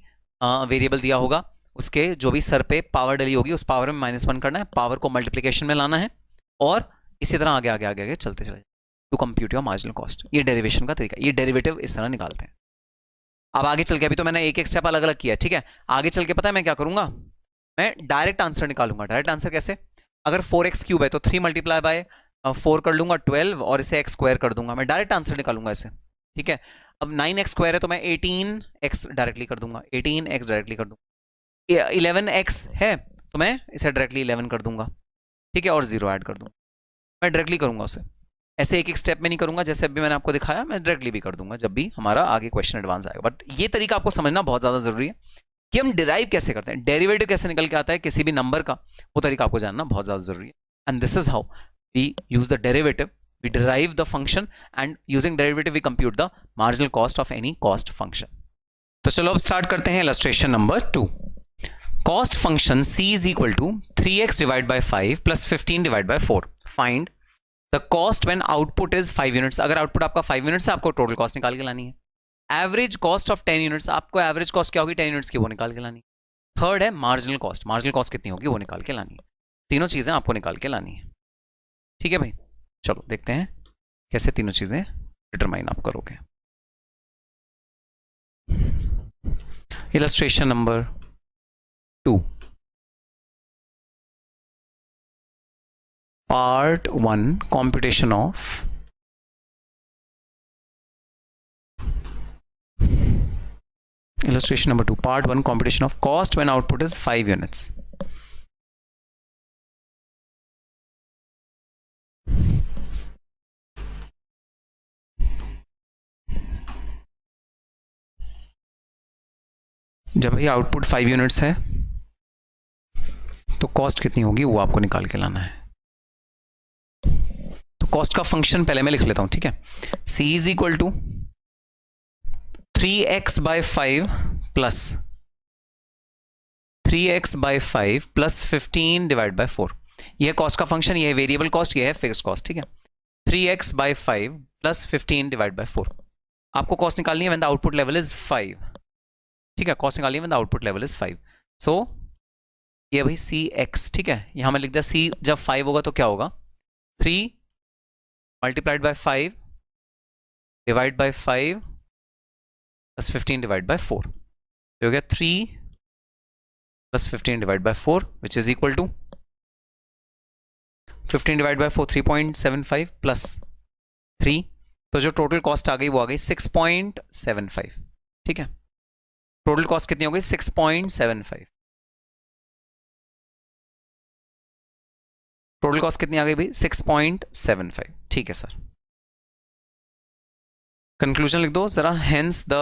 वेरिएबल दिया होगा उसके जो भी सर पे पावर डली होगी उस पावर में -1 करना है, पावर को मल्टीप्लिकेशन में लाना है, और इसी तरह आगे आगे आगे आगे चलते चले to compute your marginal cost. ये डेरिवेशन का तरीका, ये डेरिवेटिव इस तरह निकालते हैं। अब आगे चल के, अभी तो मैंने एक एक स्टेप अलग अलग किया, ठीक है, आगे चल के पता है मैं क्या करूंगा, मैं डायरेक्ट आंसर निकालूंगा। डायरेक्ट आंसर कैसे, अगर 4x³ है तो 3 × 4 कर लूंगा 12, और इसे x² कर दूंगा, मैं डायरेक्ट आंसर निकालूंगा इसे, ठीक है। अब 9x² है तो मैं 18x डायरेक्टली कर दूंगा, 18x डायरेक्टली कर दूंगा, 11x है तो मैं इसे डायरेक्टली 11 कर दूंगा, ठीक है, और 0 ऐड कर दूंगा, मैं डायरेक्टली करूंगा उसे, ऐसे एक एक स्टेप में नहीं करूंगा, जैसे अभी मैंने आपको दिखाया, मैं डायरेक्टली भी कर दूंगा जब भी हमारा आगे क्वेश्चन एडवांस आएगा। बट ये तरीका आपको समझना बहुत ज्यादा जरूरी है कि हम डिराइव कैसे करते हैं, डेरिवेटिव कैसे निकल के आता है किसी भी नंबर का, वो तरीका आपको जानना बहुत ज्यादा जरूरी है। And this is how we use the derivative, we derive the function, and using derivative we compute the marginal cost of any cost function. तो चलो अब स्टार्ट करते हैं illustration number 2। Cost function c is equal to 3x divide by 5 plus 15 divide by 4। Find the cost when output is 5 units. अगर output आपका 5 units है, आपको total cost निकाल के लानी है। एवरेज कॉस्ट ऑफ 10 यूनिट्स, आपको एवरेज कॉस्ट क्या होगी 10 यूनिट्स की, वो निकाल के लानी है। थर्ड है मार्जिनल कॉस्ट, मार्जिनल कॉस्ट कितनी होगी वो निकाल के लानी है। तीनों चीजें आपको निकाल के लानी है। ठीक है भाई, चलो देखते हैं कैसे तीनों चीजें डिटरमाइन आप करोगे। Illustration number 2, part 1, computation of illustration number 2, part 1, computation of cost when output is 5 units. जब भाई आउटपुट 5 यूनिट्स है तो कॉस्ट कितनी होगी वो आपको निकाल के लाना है। तो कॉस्ट का फंक्शन पहले मैं लिख लेता हूं, ठीक है। c is equal to 3x by 5 plus 3x by 5 plus 15 divide by 4। यह कॉस्ट का फंक्शन, यह है वेरिएबल कॉस्ट, यह है फिक्स्ड कॉस्ट, ठीक है। 3x by 5 plus 15 divide by 4। आपको कॉस्ट निकालनी है when the output level is 5, ठीक है। कॉस्ट निकालनी है when the output level is 5। सो ये भाई cx, ठीक है। यहां मैं लिख दिया c, जब 5 होगा तो क्या होगा 3 multiplied by 5 divide by 5 plus 15 divide by 4। तो हो गया 3 plus 15 divide by 4 which is equal to 15 divide by 4 3.75 plus 3, तो जो टोटल कॉस्ट आ गई वो आ गई 6.75, ठीक है। टोटल कॉस्ट कितनी हो गई 6.75। टोटल कॉस्ट कितनी आ गई भाई 6.75, ठीक है सर। कंक्लूजन लिख दो जरा। Hence the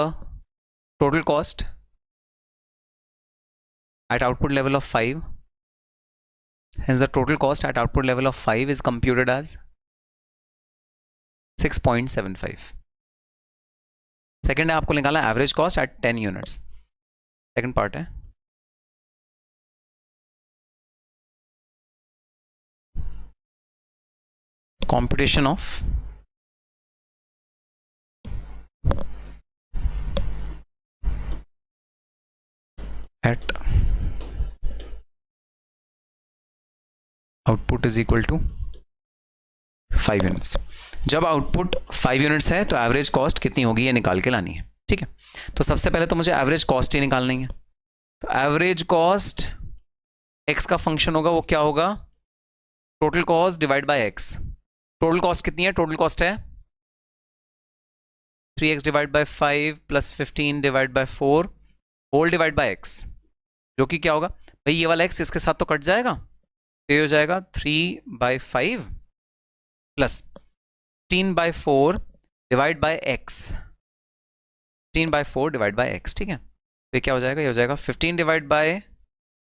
total cost at output level of 5, hence the total cost at output level of 5 is computed as 6.75। Second है आपको निकाला average cost at 10 units. Second part है computation of at output is equal to 5 units. जब output 5 units है तो average cost कितनी होगी ये निकाल के लानी है, ठीक है। तो सबसे पहले तो मुझे एवरेज कॉस्ट ही निकालनी है। तो एवरेज कॉस्ट x का फंक्शन होगा, वो क्या होगा total cost divide by x। Total cost कितनी है, टोटल कॉस्ट है 3x divide by 5 plus 15 divide by 4 whole divide by x, जो कि क्या होगा भाई ये वाला x इसके साथ तो कट जाएगा, तो ये हो जाएगा 3/5 plus 15/4 divide by x, 15/4 divide by x, ठीक है। तो ये क्या हो जाएगा, ये हो जाएगा 15 divide bye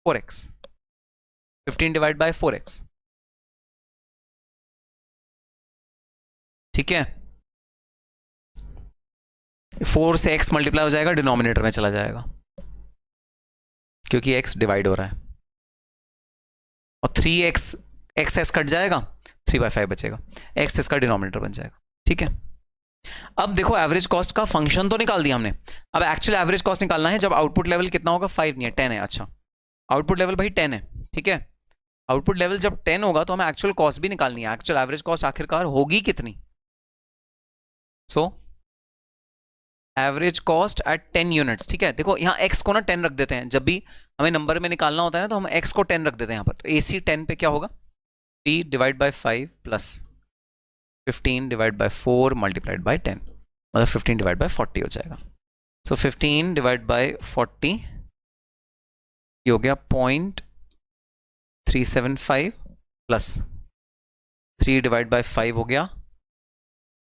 4x, 15 divide bye 4x, ठीक है। 4 से x मल्टीप्लाई हो जाएगा, डिनोमिनेटर में चला जाएगा क्योंकि x डिवाइड हो रहा है, और 3x x कट जाएगा, 3/5 बचेगा, x इसका डिनोमिनेटर बन जाएगा, ठीक है। अब देखो एवरेज कॉस्ट का फंक्शन तो निकाल दिया हमने। अब एक्चुअल एवरेज कॉस्ट निकालना है जब आउटपुट लेवल कितना होगा 5 नहीं है 10 है। अच्छा आउटपुट लेवल भाई 10 है, ठीक है। आउटपुट लेवल जब 10 होगा तो हमें एक्चुअल कॉस्ट भी निकालनी है। एक्चुअल एवरेज कॉस्ट आखिरकार होगी कितनी, so average cost at 10 units, ठीक है। देखो यहाँ x को ना 10 रख देते हैं, जब भी हमें नंबर में निकालना होता है ना तो हम x को 10 रख देते हैं यहाँ पर। तो AC 10 पे क्या होगा 3 divide by 5 plus 15 divide by 4 multiplied by 10, मतलब 15 डिवाइड बाय 40 हो जाएगा। सो 15 डिवाइड बाय 40 ये हो गया 0.375 प्लस 3 डिवाइड बाय 5 हो गया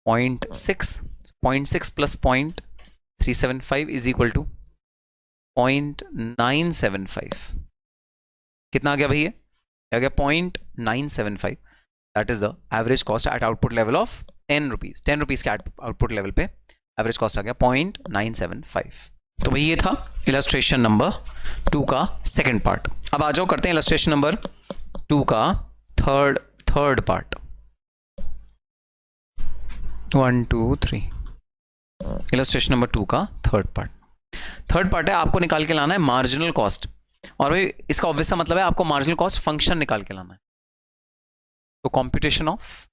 0.6 प्लस 0.375 इज इक्वल टू 0.975। कितना आ गया भैया, आ गया 0.975। That is the average cost at output level of 10 rupees. 10 rupees के आउटपुट लेवल पे एवरेज कॉस्ट आ गया 0.975। तो भाई ये था इलस्ट्रेशन नंबर 2 का सेकंड पार्ट। अब आ जाओ करते हैं इलस्ट्रेशन नंबर 2 का थर्ड पार्ट। 1 2 3 इलस्ट्रेशन नंबर 2 का थर्ड पार्ट है, आपको निकाल के लाना है मार्जिनल कॉस्ट। और भाई इसका ऑब्वियस सा मतलब है आपको मार्जिनल कॉस्ट फंक्शन निकाल के लाना है। तो कॉम्प्यूटेशन ऑफ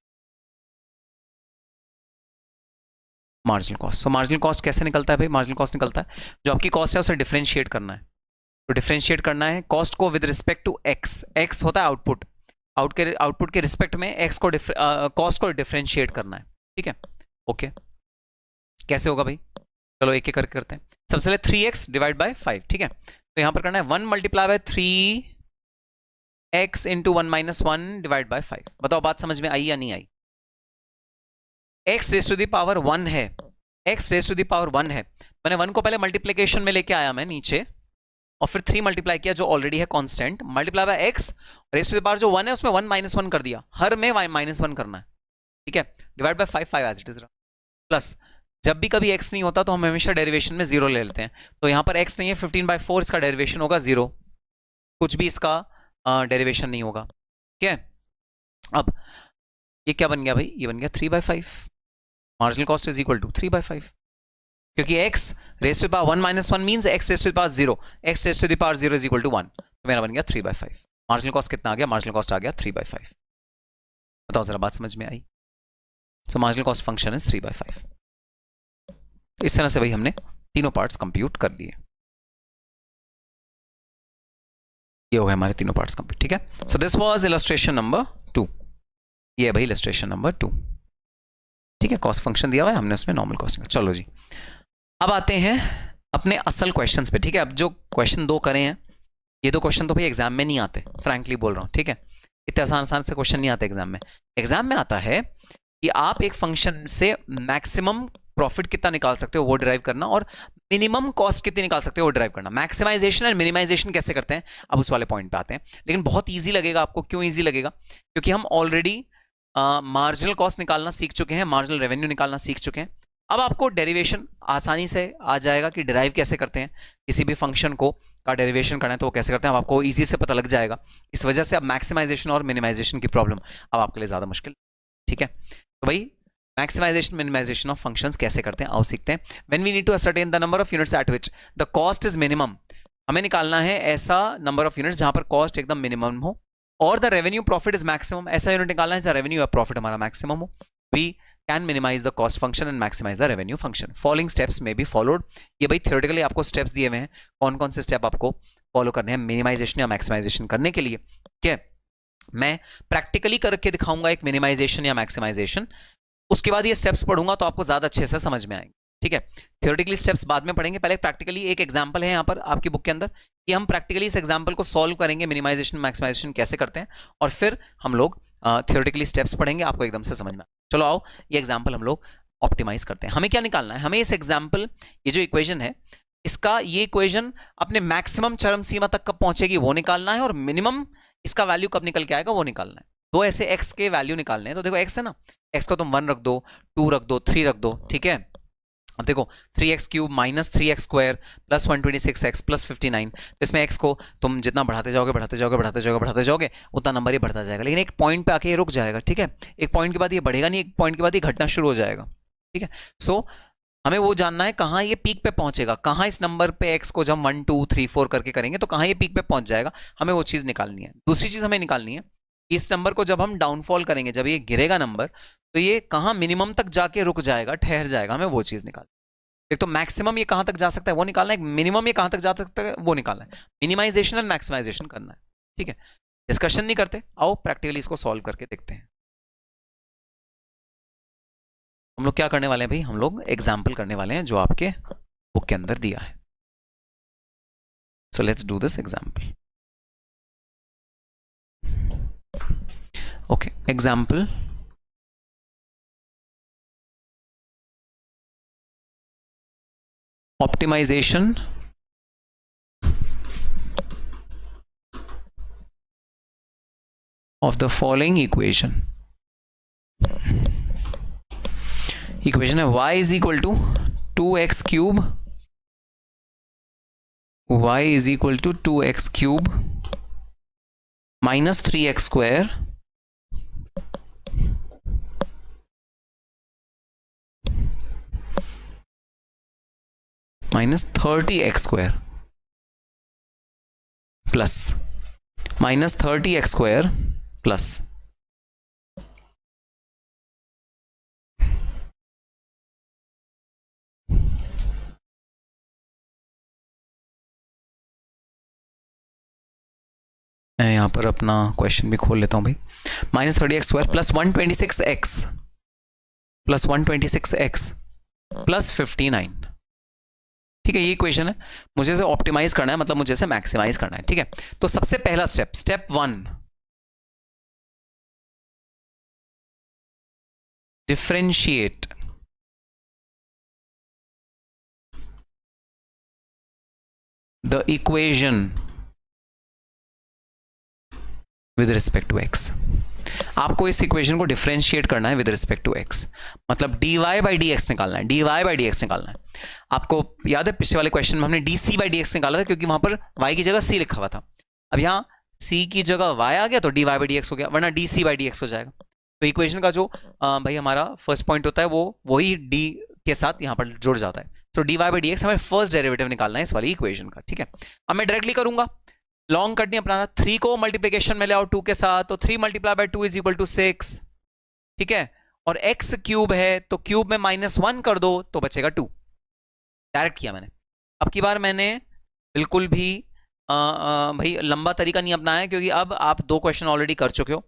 मार्जिनल कॉस्ट। तो मार्जिनल कॉस्ट कैसे निकलता है भाई? मार्जिनल कॉस्ट निकलता है जो आपकी कॉस्ट है उसे डिफरेंशिएट करना है। तो डिफरेंशिएट करना है कॉस्ट को with respect to x. X होता है आउटपुट के रिस्पेक्ट में एक्स को कॉस्ट को डिफरेंशिएट करना है। ठीक है, ओके। कैसे होगा भाई? चलो एक एक करके करते हैं। सबसे पहले 3x डिवाइड बाय 5। ठीक है, तो यहां पर करना है 1 multiply by 3x into 1 minus 1 divide by 5। बताओ बात समझ में आई या नहीं आई? x raise to the power 1 है, x raise to the power 1 है। मैंने 1 को पहले मल्टीप्लिकेशन में लेके आया मैं नीचे, और फिर 3 मल्टीप्लाई किया जो ऑलरेडी है constant, multiply by x raise to the power जो 1 है उसमें 1 माइनस 1 कर दिया, हर में माइनस 1 करना है। ठीक है, divide by 5 as it is रहा, प्लस जब भी कभी x नहीं होता तो हम हमेशा डेरिवेशन में 0 ले लेते हैं। तो यहां पर x नहीं है, 15/4 इसका डेरिवेशन होगा 0, कुछ भी इसका डेरिवेशन नहीं होगा। ठीक है, अब ये क्या बन गया भाई? ये बन गया 3/5। Marginal cost is equal to 3/5, क्योंकि x raise to the power 1 minus 1 means x raise to the power 0, x raise to the power 0 is equal to 1। तो मेरा बन गया 3/5। मार्जिनल कॉस्ट कितना आ गया? मार्जिनल कॉस्ट आ गया 3/5। बताओ जरा बात समझ में आई? So marginal cost function is 3/5। इस तरह से भाई हमने तीनों पार्ट्स कंप्यूट कर लिए। ये हो गए हमारे तीनों पार्ट्स कंप्यूट। ठीक है, so this was illustration number 2। ये है भाई इलस्ट्रेशन नंबर 2। ठीक है, कॉस्ट फंक्शन दिया हुआ है, हमने उसमें नॉर्मल कॉस्ट। चलो जी, अब आते हैं अपने असल क्वेश्चंस पे। ठीक है, अब जो क्वेश्चन 2 करे हैं, ये 2 क्वेश्चन तो भाई एग्जाम में नहीं आते, फ्रैंकली बोल रहा हूं। ठीक है, इतने आसान से क्वेश्चन नहीं आते एग्जाम में। एग्जाम में आता है कि आप एक फंक्शन से मैक्सिमम प्रॉफिट कितना निकाल सकते हो वो डिराइव करना, और मिनिमम कॉस्ट कितनी निकाल सकते हो वो डिराइव करना। मैक्सिमाइजेशन एंड मिनिमाइजेशन कैसे करते हैं, अब उस वाले पॉइंट पे आते हैं। लेकिन बहुत इजी लगेगा आपको। क्यों इजी लगेगा? क्योंकि हम ऑलरेडी मार्जिनल कॉस्ट निकालना सीख चुके हैं, मार्जिनल रेवेन्यू निकालना सीख चुके हैं। अब आपको डेरिवेशन आसानी से आ जाएगा कि डिराइव कैसे करते हैं, किसी भी फंक्शन को का डेरिवेशन करना है तो वो कैसे करते हैं, अब आपको इजी से पता लग जाएगा। इस वजह से अब मैक्सिमाइजेशन और मिनिमाइजेशन की प्रॉब्लम अब आपके लिए ज्यादा मुश्किल। ठीक है, तो भाई मैक्सिमाइजेशन मिनिमाइजेशन ऑफ फंक्शंस कैसे करते हैं आओ सीखते हैं। When we need to ascertain the number of units at which the cost is minimum, हमें निकालना है ऐसा नंबर ऑफ यूनिट्स जहां पर कॉस्ट एकदम मिनिमम हो, और the revenue profit is maximum, ऐसा यूनिट निकालना है जहां रेवेन्यू या प्रॉफिट हमारा मैक्सिमम हो। We can minimize the cost function and maximize the revenue function. Following steps में बी फॉलोड। ये भाई थियोरेटिकली आपको स्टेप्स दिए हुए हैं, कौन कौन से स्टेप आपको फॉलो करने हैं मिनिमाइजेशन या मैक्सिमाइजेशन करने के लिए। क्या मैं प्रैक्टिकली करके दिखाऊंगा एक मिनिमाइजेशन या मैक्सिमाइजेशन, उसके बाद ये स्टेप्स पढ़ूंगा तो आपको ज्यादा अच्छे से समझ में आएंगे। ठीक है, थियोरेटिकली स्टेप्स बाद में पढ़ेंगे, पहले प्रैक्टिकली एक एग्जांपल है यहाँ पर आपकी बुक के अंदर कि हम प्रैक्टिकली इस एग्जांपल को सॉल्व करेंगे, मिनिमाइजेशन मैक्सिमाइजेशन कैसे करते हैं, और फिर हम लोग थियोरेटिकली स्टेप्स पढ़ेंगे, आपको एकदम से समझ में। चलो आओ ये एग्जाम्पल हम लोग ऑप्टिमाइज करते हैं। हमें क्या निकालना है? हमें इस एग्जाम्पल, ये जो इक्वेशन है इसका, ये इक्वेशन अपने मैक्सिमम चरम सीमा तक कब पहुंचेगी वो निकालना है, और मिनिमम इसका वैल्यू कब निकल के आएगा वो निकालना है। दो ऐसे एक्स के वैल्यू निकालने हैं। तो देखो एक्स है ना, एक्स को तुम 1 रख दो, 2 रख दो, 3 रख दो। ठीक है, अब देखो 3x cube minus 3x square plus 126x plus 59। तो इसमें x को तुम जितना बढ़ाते जाओगे उतना नंबर ही बढ़ता जाएगा, लेकिन एक पॉइंट पे आके ये रुक जाएगा। ठीक है, एक पॉइंट के बाद ये बढ़ेगा नहीं, एक पॉइंट के बाद ये घटना शुरू हो जाएगा। ठीक है, सो हमें वो जानना है कहाँ ये पीक पे पहुंचेगा, कहाँ इस नंबर पे x को जब 1 2 3 4 करके करेंगे तो कहाँ ये पीक पे पहुंच जाएगा, हमें वो चीज निकालनी है। दूसरी चीज हमें निकालनी है इस नंबर को जब हम डाउनफॉल करेंगे, जब ये गिरेगा नंबर, तो ये कहाँ मिनिमम तक जाके रुक जाएगा, ठहर जाएगा, हमें वो चीज निकालनी। एक तो मैक्सिमम ये कहां तक जा सकता है वो निकालना है, मिनिमम ये कहां तक जा सकता है वो निकालना है। मिनिमाइजेशन एंड मैक्सिमाइजेशन करना है। ठीक है, डिस्कशन नहीं करते, आओ प्रैक्टिकली इसको सॉल्व करके देखते हैं। हम लोग क्या करने वाले हैं भाई? हम लोग एग्जाम्पल करने वाले हैं जो आपके बुक के अंदर दिया है। So let's do this example. Okay, example optimization of the following equation है y is equal to 2x cube y is equal to 2x cube minus 3x square minus 30x square plus minus 30x square plus मैं यहाँ पर अपना question भी खोल लेता हूँ भाई। Minus 30x square plus 126x plus 126x plus 59। ठीक है, ये इक्वेशन है, मुझे इसे ऑप्टिमाइज करना है, मतलब मुझे इसे मैक्सिमाइज करना है। ठीक है, तो सबसे पहला step 1, differentiate the equation with respect to x। आपको इस इक्वेशन को डिफरेंशिएट करना है विद रिस्पेक्ट टू x, मतलब dy बाई dx निकालना है, dy बाई dx निकालना है। आपको याद है पिछले वाले क्वेश्चन में हमने dc बाई dx निकाला था, क्योंकि वहां पर y की जगह c लिखा हुआ था। अब यहाँ c की जगह y आ गया तो dy बाई dx हो गया, वरना dc बाई dx हो जाएगा। तो इक्वेशन का जो भाई हमारा फर्स्ट पॉइंट होता है वो वही d के साथ यहाँ पर जुड़ जाता है। तो dy बाई dx हमें फर्स्ट डेरिवेटिव निकालना है इस वाली इक्वेशन का। ठीक है, अब मैं डायरेक्टली करूंगा, लॉन्ग कट नहीं अपनाना। 3 को मल्टीप्लीकेशन में ले आओ 2 के साथ, तो 3 multiply by 2 is equal to 6। ठीक है, और x क्यूब है तो क्यूब में -1 कर दो तो बचेगा 2। डायरेक्ट किया मैंने। अब की बार मैंने बिल्कुल भी भाई लंबा तरीका नहीं अपनाया है, क्योंकि अब आप 2 क्वेश्चन ऑलरेडी कर चुके हो।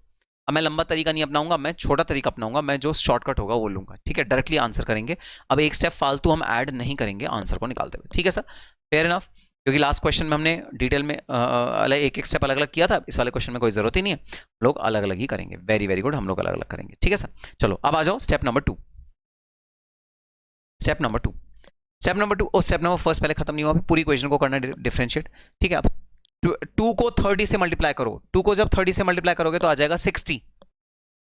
अब मैं लंबा तरीका नहीं अपनाऊंगा, मैं छोटा तरीका अपनाऊंगा, मैं जो शॉर्टकट होगा वो लूंगा। ठीक है, डायरेक्टली आंसर करेंगे। अब एक स्टेप फालतू हम ऐड नहीं करेंगे आंसर को निकालते हुए। ठीक है सर, फेयर इनफ, क्योंकि लास्ट क्वेश्चन में हमने डिटेल में एक एक स्टेप अलग अलग किया था। इस वाले क्वेश्चन में कोई जरूरत ही नहीं है, लोग अलग अलग ही करेंगे। वेरी वेरी गुड, हम लोग अलग अलग करेंगे। ठीक है सर, चलो अब आ जाओ स्टेप नंबर 2। स्टेप नंबर 2 और स्टेप नंबर फर्स्ट पहले खत्म नहीं हुआ, पूरी इक्वेशन को करना डिफरेंशिएट। ठीक है, अब 2 को 30 से मल्टीप्लाई करो। 2 को जब 30 से मल्टीप्लाई करोगे तो आ जाएगा 60,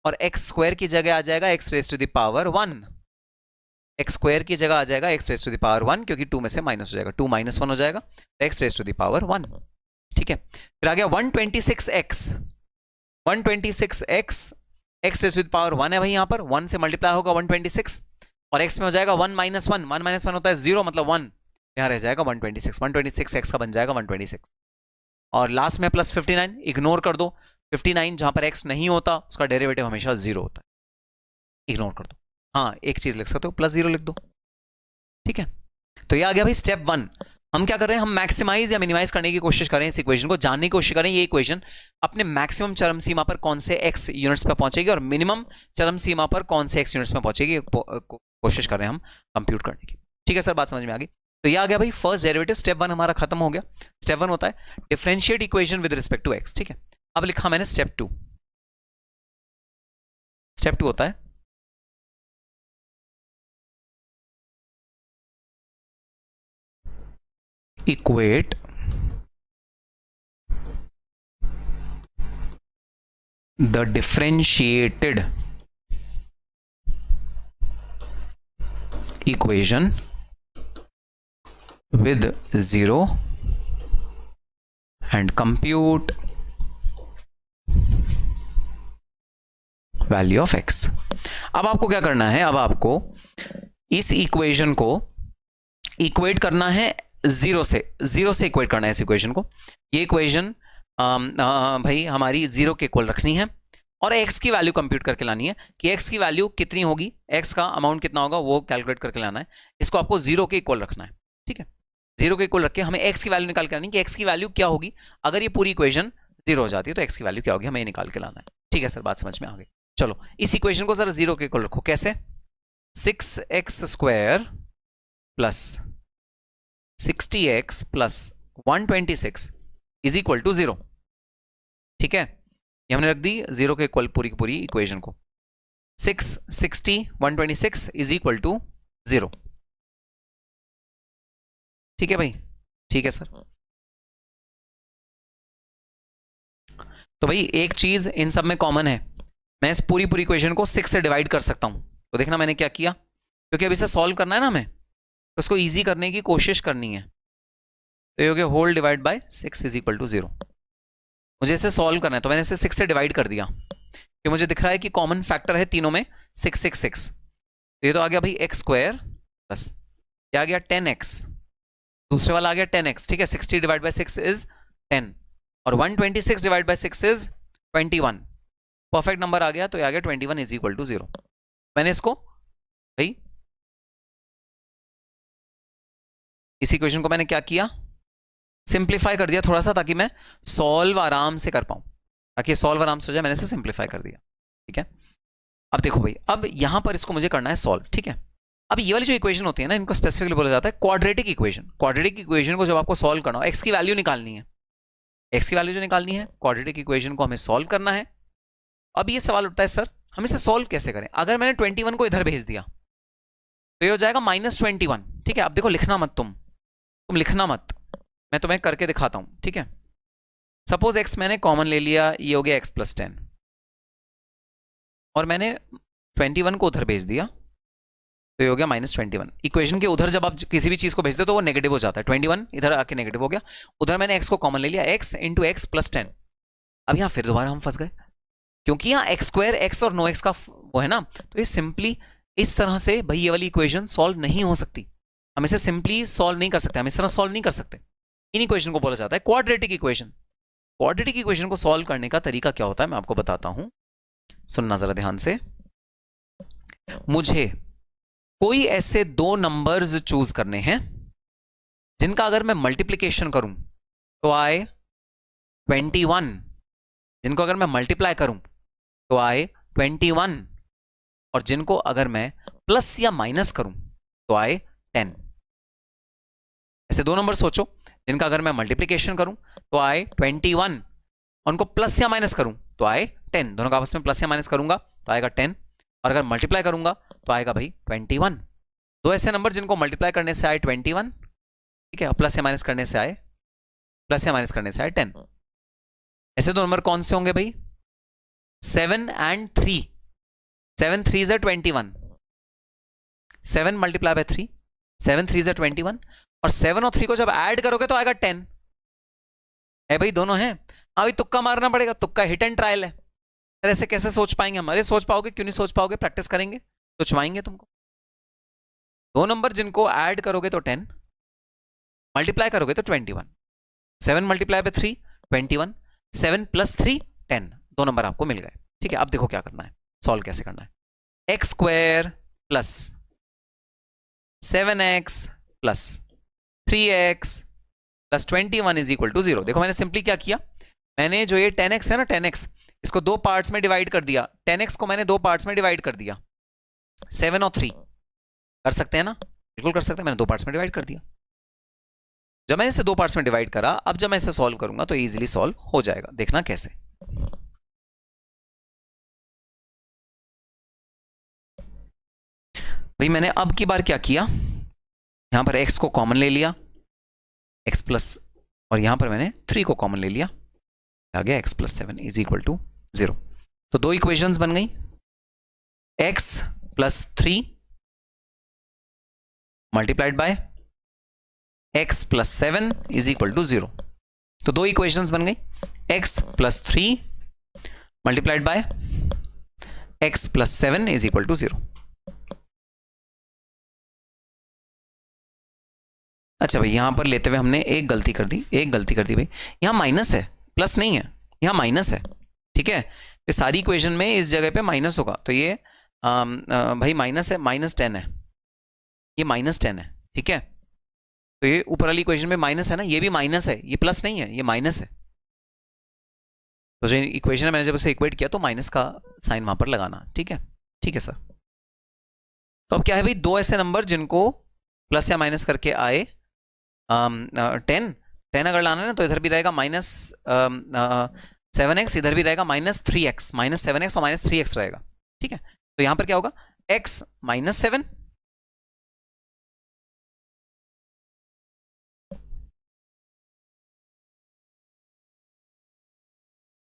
और एक्स स्क्वायर की जगह आ जाएगा x raise to the power 1। X square की जगह आ जाएगा x raise to the power 1, क्योंकि 2 में से माइनस हो जाएगा, 2 - 1 हो जाएगा, तो x raise to the power 1। ठीक है, फिर आ गया 126x। 126x x raise to the power 1 है भाई, यहां पर 1 से मल्टीप्लाई होगा 126, और x में हो जाएगा 1 - 1। 1 - 1 होता है 0, मतलब 1, यहां रह जाएगा 126। 126x का बन जाएगा 126, और लास्ट में प्लस 59 इग्नोर कर दो। 59 जहां पर x नहीं होता उसका डेरिवेटिव हमेशा 0 होता है, इग्नोर कर दो। हाँ, एक चीज लिख सकते हो, +0 लिख दो। ठीक है, तो ये आ गया भाई स्टेप 1। हम क्या कर रहे हैं, हम मैक्सिमाइज या मिनिमाइज करने की कोशिश करें, इस इक्वेशन को जानने की कोशिश करें। ये इक्वेशन अपने मैक्सिमम चरम सीमा पर कौन से x यूनिट्स पर पहुंचेगी और मिनिमम चरम सीमा पर कौन से x यूनिट्स में पहुंचेगी, कोशिश कर रहे हैं हम कंप्यूट करने की। ठीक है सर, बात समझ में आ गई। तो ये आ गया भाई फर्स्ट डेरिवेटिव, स्टेप 1 हमारा खत्म हो गया। स्टेप 1 होता है differentiate equation with respect to x। ठीक है, अब लिखा मैंने स्टेप 2। स्टेप 2 होता है equate the differentiated equation with 0 and compute value of x। अब आपको क्या करना है, अब आपको इस इक्वेशन को इक्वेट करना है 0 से इक्वेट करना है इस इक्वेशन को। ये इक्वेशन भाई हमारी 0 के इक्वल रखनी है, और x की वैल्यू कंप्यूट करके लानी है कि x की वैल्यू कितनी होगी, x का अमाउंट कितना होगा वो कैलकुलेट करके लाना है। इसको आपको 0 के इक्वल रखना है। ठीक है, 0 के इक्वल रख के हमें x की वैल्यू निकाल के लानी है कि x की वैल्यू क्या होगी अगर ये पूरी इक्वेशन 0 हो जाती है, तो x की वैल्यू क्या होगी हमें ये निकाल के लाना है। ठीक है सर, बात समझ में आ गई। चलो इस इक्वेशन को सर 0 के इक्वल रखो। कैसे, 6x square plus 60x plus 126 is equal to 0। ठीक है, ये हमने रख दी 0 के इक्वल पूरी की पूरी इक्वेशन को। 6, 60, 126 इज इक्वल टू 0। ठीक है भाई, ठीक है सर। तो भाई एक चीज इन सब में कॉमन है, मैं इस पूरी इक्वेशन को 6 से डिवाइड कर सकता हूं। तो देखना मैंने क्या किया, क्योंकि अब इसे सॉल्व करना है ना हमें, तो उसको इजी करने की कोशिश करनी है। तो ये हो गया whole divide by 6 is equal to 0। मुझे इसे सॉल्व करना है तो मैंने इसे 6 से डिवाइड कर दिया, कि मुझे दिख रहा है कि कॉमन फैक्टर है तीनों में 6 6 6। तो ये तो आ गया भाई एक्स स्क्वायर प्लस क्या आ गया 10x, दूसरे वाला आ गया 10x, ठीक है। 60 डिवाइड बाय 6 इज 10 और 126 divide by 6 is 21। Perfect number आ गया, तो ये आ गया 21 इज इक्वल टू 0। मैंने इसको भाई इस इक्वेशन को मैंने क्या किया, सिंप्लीफाई कर दिया थोड़ा सा, ताकि मैं सॉल्व आराम से कर पाऊं, ताकि सॉल्व आराम से हो जाए। मैंने इसे सिंप्लीफाई कर दिया, ठीक है। अब देखो भाई, अब यहां पर इसको मुझे करना है सॉल्व, ठीक है। अब ये वाली जो इक्वेशन होती है ना, इनको स्पेसिफिकली बोला जाता है क्वाड्रेटिक इक्वेशन। क्वाड्रेटिक इक्वेशन को जब आपको सॉल्व करना हो, एक्स की वैल्यू निकालनी है, एक्स की वैल्यू जो निकालनी है, क्वाड्रेटिक इक्वेशन को हमें सॉल्व करना है। अब ये सवाल उठता है सर हम इसे सॉल्व कैसे करें। अगर मैंने 21 को इधर भेज दिया तो ये हो जाएगा -21, ठीक है। अब देखो लिखना मत, तुम लिखना मत, मैं तुम्हें करके दिखाता हूं, ठीक है। सपोज x मैंने कॉमन ले लिया, ये हो गया x + 10 और मैंने 21 को उधर भेज दिया तो ये हो गया -21। इक्वेशन के उधर जब आप किसी भी चीज को भेजते हो तो वो नेगेटिव हो जाता है, 21 इधर आके नेगेटिव हो गया। उधर मैंने x को कॉमन ले लिया, x × x + 10। अब यहां फिर दोबारा हम फंस गए, क्योंकि यहाँ x² x और नो x का वो है ना, तो ये सिंपली इस तरह से भाई ये वाली इक्वेशन सॉल्व नहीं हो सकती। हम इसे सिंपली सॉल्व नहीं कर सकते, हम इस तरह सॉल्व नहीं कर सकते। इन इक्वेशन को बोला जाता है क्वाड्रेटिक इक्वेशन। क्वाड्रेटिक इक्वेशन को सॉल्व करने का तरीका क्या होता है मैं आपको बताता हूं, सुनना जरा ध्यान से। मुझे कोई ऐसे दो नंबर्स चूज करने हैं जिनका अगर मैं मल्टीप्लीकेशन करूं तो आए 21, जिनको अगर मैं मल्टीप्लाई करूं तो आए 21, और जिनको अगर मैं प्लस या माइनस करूं तो आए 10। ऐसे दो नंबर सोचो जिनका अगर मैं मल्टीप्लीकेशन करूं तो आए 21, और उनको प्लस या माइनस करूं तो आए 10। दोनों का आपस में प्लस या माइनस करूंगा तो आएगा 10, और अगर मल्टीप्लाई करूंगा तो आएगा भाई 21। दो ऐसे नंबर जिनको मल्टीप्लाई करने से आए 21, ठीक है, प्लस या माइनस करने से आए 10। ऐसे दो नंबर कौन से होंगे भाई, 7 and 3। 7 3 is 21, 7 multiply by 3, 7 3 is 21, और 7 और 3 को जब ऐड करोगे तो आएगा 10 है भाई, दोनों हैं। अभी तुक्का मारना पड़ेगा, तुक्का हिट एंड ट्रायल है। फिर ऐसे कैसे सोच पाएंगे हम, अरे सोच पाओगे, क्यों नहीं सोच पाओगे, प्रैक्टिस करेंगे तो छुआएंगे तुमको। दो नंबर जिनको ऐड करोगे तो 10, मल्टीप्लाई करोगे तो 21। 7 मल्टीप्लाई बाय 3 21, 7 + 3 10, दो नंबर आपको मिल गए, ठीक है। अब देखो क्या करना है, सॉल्व कैसे करना है। x² + 7x + 3x + 21 is equal to 0। देखो मैंने सिंपली क्या किया, मैंने जो ये 10x है ना, 10x इसको दो पार्ट्स में डिवाइड कर दिया। 10x को मैंने दो पार्ट्स में डिवाइड कर दिया, 7 और 3 कर सकते हैं ना, बिल्कुल कर सकते हैं। मैंने दो पार्ट्स में डिवाइड कर दिया। जब मैंने इसे दो पार्ट्स में डिवाइड करा, अब जब मैं इसे सॉल्व करूंगा तो इजीली सॉल्व हो जाएगा। देखना कैसे, भाई मैंने अब की बार क्या किया, यहां पर x को कॉमन ले लिया, x प्लस, और यहां पर मैंने 3 को कॉमन ले लिया, आ गया x + 7 इज इक्वल टू 0। तो दो इक्वेशंस बन गई, x + 3 multiplied by x + 7 is equal to 0। तो दो इक्वेशंस बन गई, x + 3 multiplied by x + 7 is equal to 0। अच्छा भाई, यहां पर लेते हुए हमने एक गलती कर दी भाई, यहां माइनस है, प्लस नहीं है, यहां माइनस है, ठीक है। ये सारी इक्वेशन में इस जगह पे माइनस होगा, तो ये भाई माइनस है, -10 है, ये -10 है, ठीक है। तो ये ऊपर वाली इक्वेशन में माइनस है ना, ये भी माइनस है, ये प्लस नहीं है, ये माइनस है। तो जो इक्वेशन है मैंने जब उसे इक्वेट किया तो माइनस का साइन वहां पर लगाना, ठीक है, ठीक है सर। तो अब क्या है भाई, दो ऐसे नंबर जिनको प्लस या माइनस करके आए 10 अगर लाना है ना, तो इधर भी रहेगा -7x, इधर भी रहेगा -3x, -7x और -3x रहेगा, ठीक है। तो यहां पर क्या होगा, x -7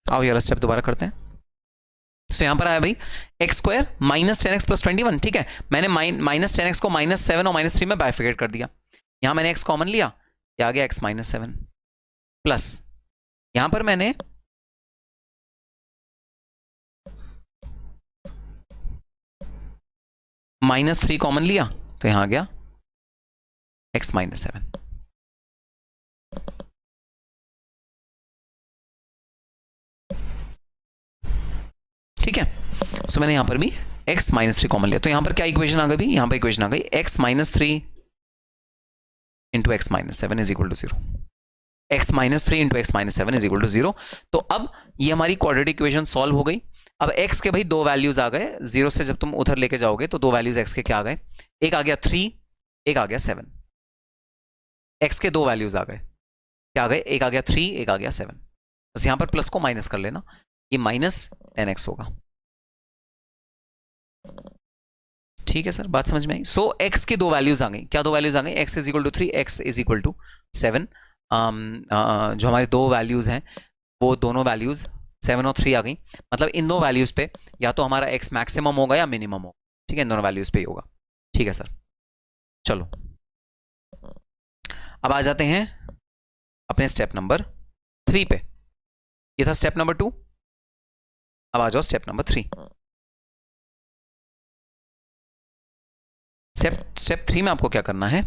आओ यार स्टेप दोबारा करते हैं। तो यहां पर आया भाई x² -10x + 21, ठीक है। मैंने -10x को -7 और -3 में बाइफिकेट कर दिया। यहां मैंने x कॉमन लिया, ये आ गया x माइनस 7 प्लस यहां पर मैंने -3 कॉमन लिया तो यहां आ गया x माइनस 7। ठीक है, सो मैंने यहां पर भी x माइनस 3 कॉमन लिया, तो यहां पर क्या इक्वेशन आ गई, यहां पर इक्वेशन आ गई x minus 3 into x minus 7 is equal to 0। x minus 3 into x minus 7 is equal to 0। तो अब ये हमारी क्वाड्रेटिक इक्वेशन सॉल्व हो गई। अब x के भाई दो वैल्यूज आ गए, 0 से जब तुम उधर लेके जाओगे तो दो वैल्यूज x के क्या आ गए, एक आ गया 3, एक आ गया 7। x के दो वैल्यूज आ गए, क्या आ गए, एक आ गया 3, एक आ गया 7। बस यहां पर प्लस को माइनस कर लेना, ये माइनस 10x होगा। ठीक है सर, बात समझ में आई। सो x की दो वैल्यूज आ गई, क्या दो वैल्यूज आ गई, x is equal to 3, x is equal to 7। जो हमारी दो वैल्यूज हैं वो दोनों वैल्यूज 7 और 3 आ गई। मतलब इन दो वैल्यूज पे या तो हमारा x मैक्सिमम होगा या मिनिमम होगा। ठीक है, इन दोनों वैल्यूज पे ही होगा। ठीक है सर, चलो अब आ जाते हैं अपने स्टेप नंबर 3 पे। ये था स्टेप नंबर 2, अब आ जाओ स्टेप नंबर 3। स्टेप 3 में आपको क्या करना है,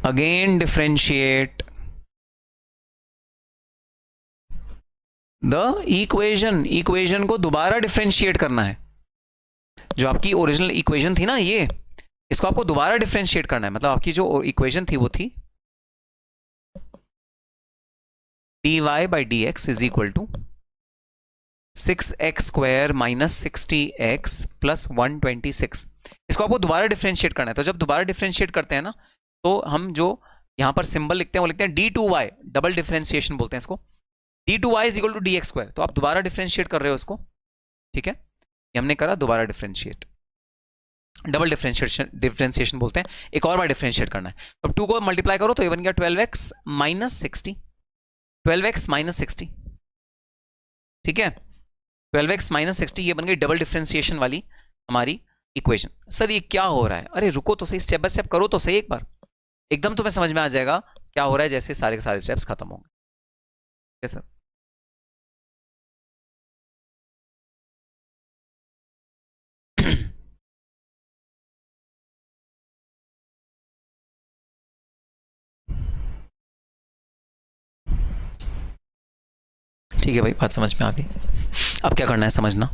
अगेन डिफरेंशिएट द इक्वेशन को दोबारा डिफरेंशिएट करना है। जो आपकी ओरिजिनल इक्वेशन थी ना, ये इसको आपको दोबारा डिफरेंशिएट करना है। मतलब आपकी जो इक्वेशन थी वो थी dy by d x is equal to 6x square minus 60x plus 126। इसको आपको दोबारा डिफरेंशिएट करना है। तो जब दोबारा डिफरेंशिएट करते हैं ना, तो हम जो यहां पर सिंबल लिखते हैं वो लिखते हैं d2y, डबल डिफरेंशिएशन बोलते हैं इसको। d2y is equal to dx square. तो आप दोबारा डिफरेंशिएट कर रहे हो इसको। ठीक है, ये हमने करा दोबारा डिफरेंशिएट, डबल डिफरेंशिएशन बोलते हैं। एक और बार डिफरेंशिएट करना है। अब 2 को मल्टीप्लाई करो तो ये बन गया 12x माइनस 60, 12x माइनस 60। ठीक है, 12x माइनस 60 ये बन गई डबल डिफरेंशिएशन वाली हमारी इक्वेशन। सर ये क्या हो रहा है, अरे रुको तो सही, स्टेप बाय स्टेप करो तो सही एक बार, एकदम तुम्हें समझ में आ जाएगा क्या हो रहा है जैसे सारे के सारे स्टेप्स खत्म होंगे। ठीक है सर, ठीक है भाई, बात समझ में आ गई। अब क्या करना है समझना,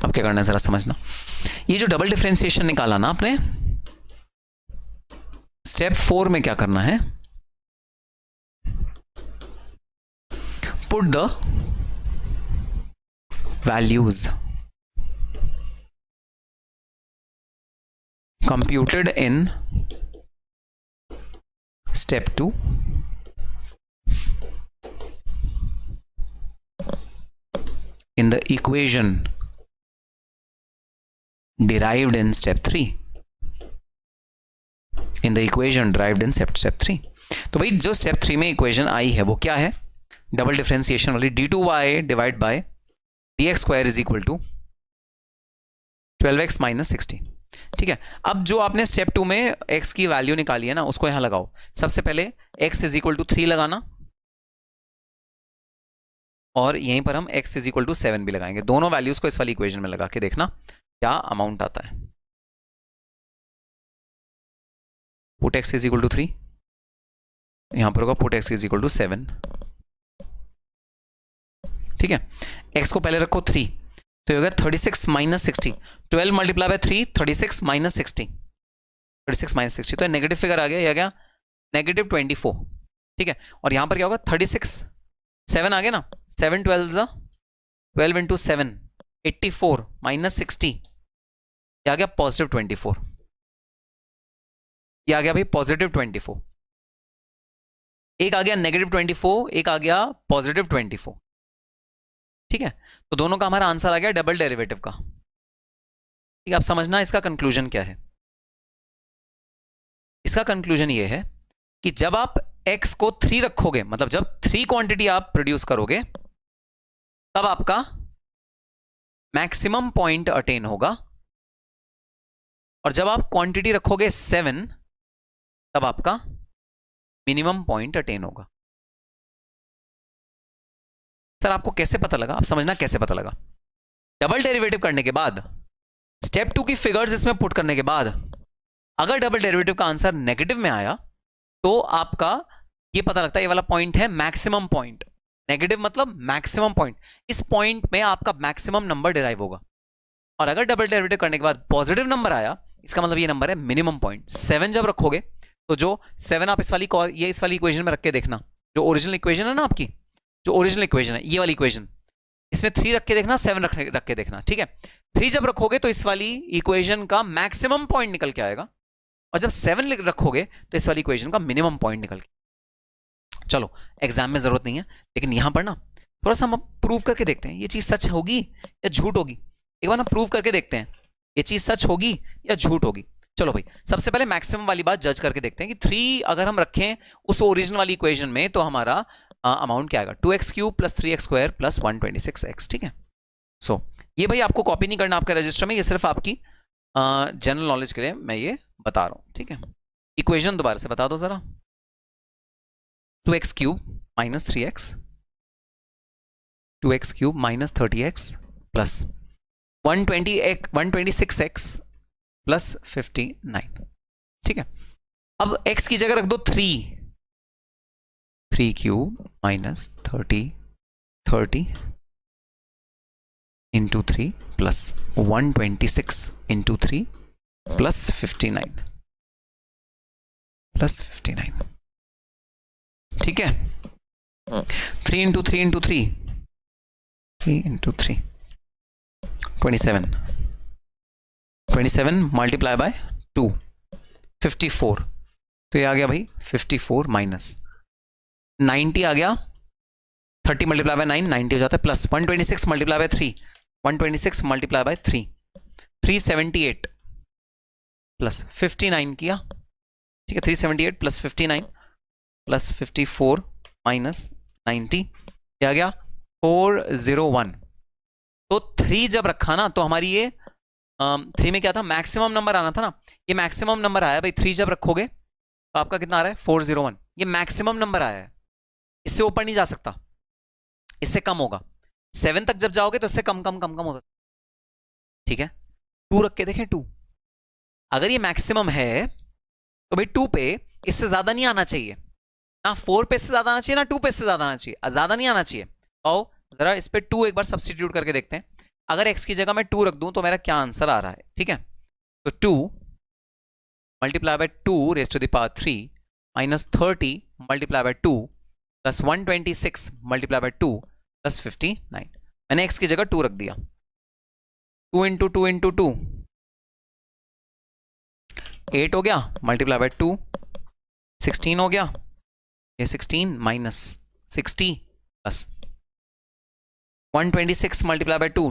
अब क्या करना है जरा समझना। ये जो डबल डिफरेंशिएशन निकाला ना आपने, स्टेप 4 में क्या करना है, put the values computed in step 2 in the equation derived in step 3, in the equation derived in step 3। तो भाई जो स्टेप 3 में इक्वेशन आई है वो क्या है, डबल डिफरेंशिएशन वाली, d2y divide by dx square is equal to 12x minus 60। ठीक है, अब जो आपने स्टेप 2 में x की वैल्यू निकाली है ना, उसको यहां लगाओ। सबसे पहले x इज इक्वल टू 3 लगाना, और यहीं पर हम x इज इक्वल टू 7 भी लगाएंगे। दोनों वैल्यूज को इस वाली इक्वेशन में लगा के देखना क्या अमाउंट आता है। Put x is equal to 3, यहां पर होगा put x is equal to 7। ठीक है, x को पहले रखो 3, तो ये होगा 36 minus 60। 12 multiply by 3, 36 minus 60, 36 minus 60, तो नेगेटिव फिगर आ गया, ये आ गया नेगेटिव 24। ठीक है, और यहां पर क्या होगा 36, 7 आ गया ना, 7 12 12 इंटू 7 84 माइनस 60, ये आ गया पॉजिटिव 24, ये आ गया भाई पॉजिटिव 24। एक आ गया नेगेटिव 24, एक आ गया पॉजिटिव 24। ठीक है, तो दोनों का हमारा आंसर आ गया डबल डेरिवेटिव का। ठीक है, आप समझना इसका कंक्लूजन क्या है। इसका कंक्लूजन ये है कि जब आप x को 3 रखोगे, मतलब जब 3 क्वांटिटी आप प्रोड्यूस करोगे, तब आपका मैक्सिमम पॉइंट अटेन होगा और जब आप क्वांटिटी रखोगे 7 तब आपका मिनिमम पॉइंट अटेन होगा। सर आपको कैसे पता लगा? आप समझना कैसे पता लगा। डबल डेरिवेटिव करने के बाद, स्टेप 2 की फिगर्स इसमें पुट करने के बाद, अगर डबल डेरिवेटिव का आंसर नेगेटिव में आया तो आपका ये पता लगता है ये वाला पॉइंट है मैक्सिमम पॉइंट। नेगेटिव मतलब मैक्सिमम पॉइंट, इस पॉइंट में आपका मैक्सिमम नंबर डिराइव होगा। और अगर डबल डेरिवेटिव करने के बाद पॉजिटिव नंबर आया, इसका मतलब ये नंबर है मिनिमम पॉइंट। 7 जब रखोगे तो जो 7 आप इस वाली इक्वेशन में रख के देखना, जो ओरिजिनल इक्वेशन है ना आपकी, जो ओरिजिनल इक्वेशन है ये वाली इक्वेशन, इसमें 3 रख के देखना, 7 रख के देखना, ठीक है। 3 जब रखोगे तो इस वाली इक्वेशन का मैक्सिमम पॉइंट निकल के आएगा, और जब 7 रखोगे तो इस वाली इक्वेशन का मिनिमम पॉइंट निकल के। चलो एग्जाम में जरूरत नहीं है, लेकिन यहां पर ना थोड़ा सा हम प्रूव करके देखते हैं ये चीज सच होगी या झूठ होगी। एक बार ना प्रूव करके देखते हैं ये चीज सच होगी या झूठ होगी। चलो भाई, सबसे पहले मैक्सिमम वाली बात जज करके देखते हैं कि 3 अगर हम रखें उस ओरिजिनल वाली इक्वेशन में तो हमारा अमाउंट क्या आएगा, 2x³ + 3x² + 126x, ठीक है। सो ये भाई आपको कॉपी नहीं करना आपके रजिस्टर में, ये सिर्फ आपकी जनरल नॉलेज के लिए मैं ये बता रहा हूं, ठीक है। इक्वेशन दोबारा से बता दो जरा। 2x³ - 3x, 2x³ - 30x plus 126x plus 59, ठीक है। अब x की जगह रख दो 3³ - 30 into 3 plus 126 into 3 plus 59 plus 59, ठीक है। 3 into 3 into 3 3 into 3 27 multiply by 2 54, तो ये आ गया भाई 54 माइनस 90 आ गया, 30 मल्टीप्लाई बाय 9 90 हो जाता है, plus 126 multiply by 3 126 multiply by 3 378 plus 59 किया, ठीक है। 378 प्लस 59 प्लस 54 माइनस 90, क्या आ गया 401। तो 3 जब रखा ना तो हमारी ये 3 में क्या था, मैक्सिमम नंबर आना था ना, ये मैक्सिमम नंबर आया भाई। 3 जब रखोगे तो आपका कितना आ रहा है 401, ये मैक्सिमम नंबर आया है, इससे ऊपर नहीं जा सकता, इससे कम होगा। 7 तक जब जाओगे तो इससे कम होता, ठीक है। 2 रख के देखें, 2 अगर ये मैक्सिमम है तो भाई 2 पे इससे ज्यादा नहीं आना चाहिए ना, 4 पे इससे ज्यादा आना चाहिए ना 2 पे इससे ज्यादा आना चाहिए, ज्यादा नहीं आना चाहिए। आओ जरा इस पे 2 एक बार सब्स्टिट्यूट करके देखते हैं। अगर x की जगह मैं 2 रख दूं तो मेरा क्या आंसर आ रहा है, ठीक है। तो 2 multiply by 2 raise to the power 3 minus 30 multiply by 2 plus 126 multiply by 2 plus 59। मैंने x की जगह 2 रख दिया। 2 इंटू 2 इंटू 2 8 हो गया, मल्टीप्लाई बाय 2 16 हो गया, ये 16 minus 60 plus 126 multiply by 2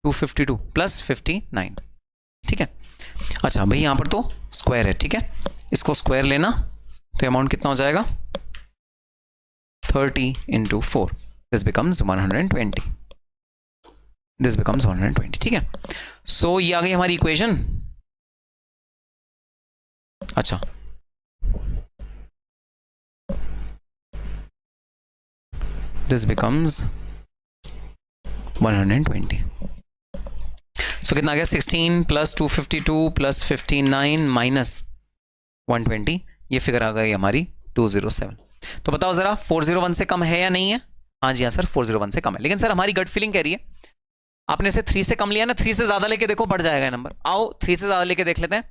252 plus 59, ठीक है। अच्छा भाई यहां पर तो स्क्वायर है, ठीक है, इसको स्क्वायर लेना तो अमाउंट कितना हो जाएगा 30 into 4, this becomes 120, this becomes 120, ठीक है। सो ये आ गई हमारी इक्वेशन। अच्छा this becomes 120, so कितना आ गया 16 प्लस 252 प्लस 59 माइनस 120, ये फिगर आ गई हमारी 207। तो बताओ जरा 401 से कम है या नहीं है? हाँ जी हाँ सर 401 से कम है, लेकिन सर हमारी गट फीलिंग कह रही है आपने इसे 3 से कम लिया ना, 3 से ज्यादा लेके देखो बढ़ जाएगा नंबर। आओ 3 से ज्यादा लेके देख लेते हैं,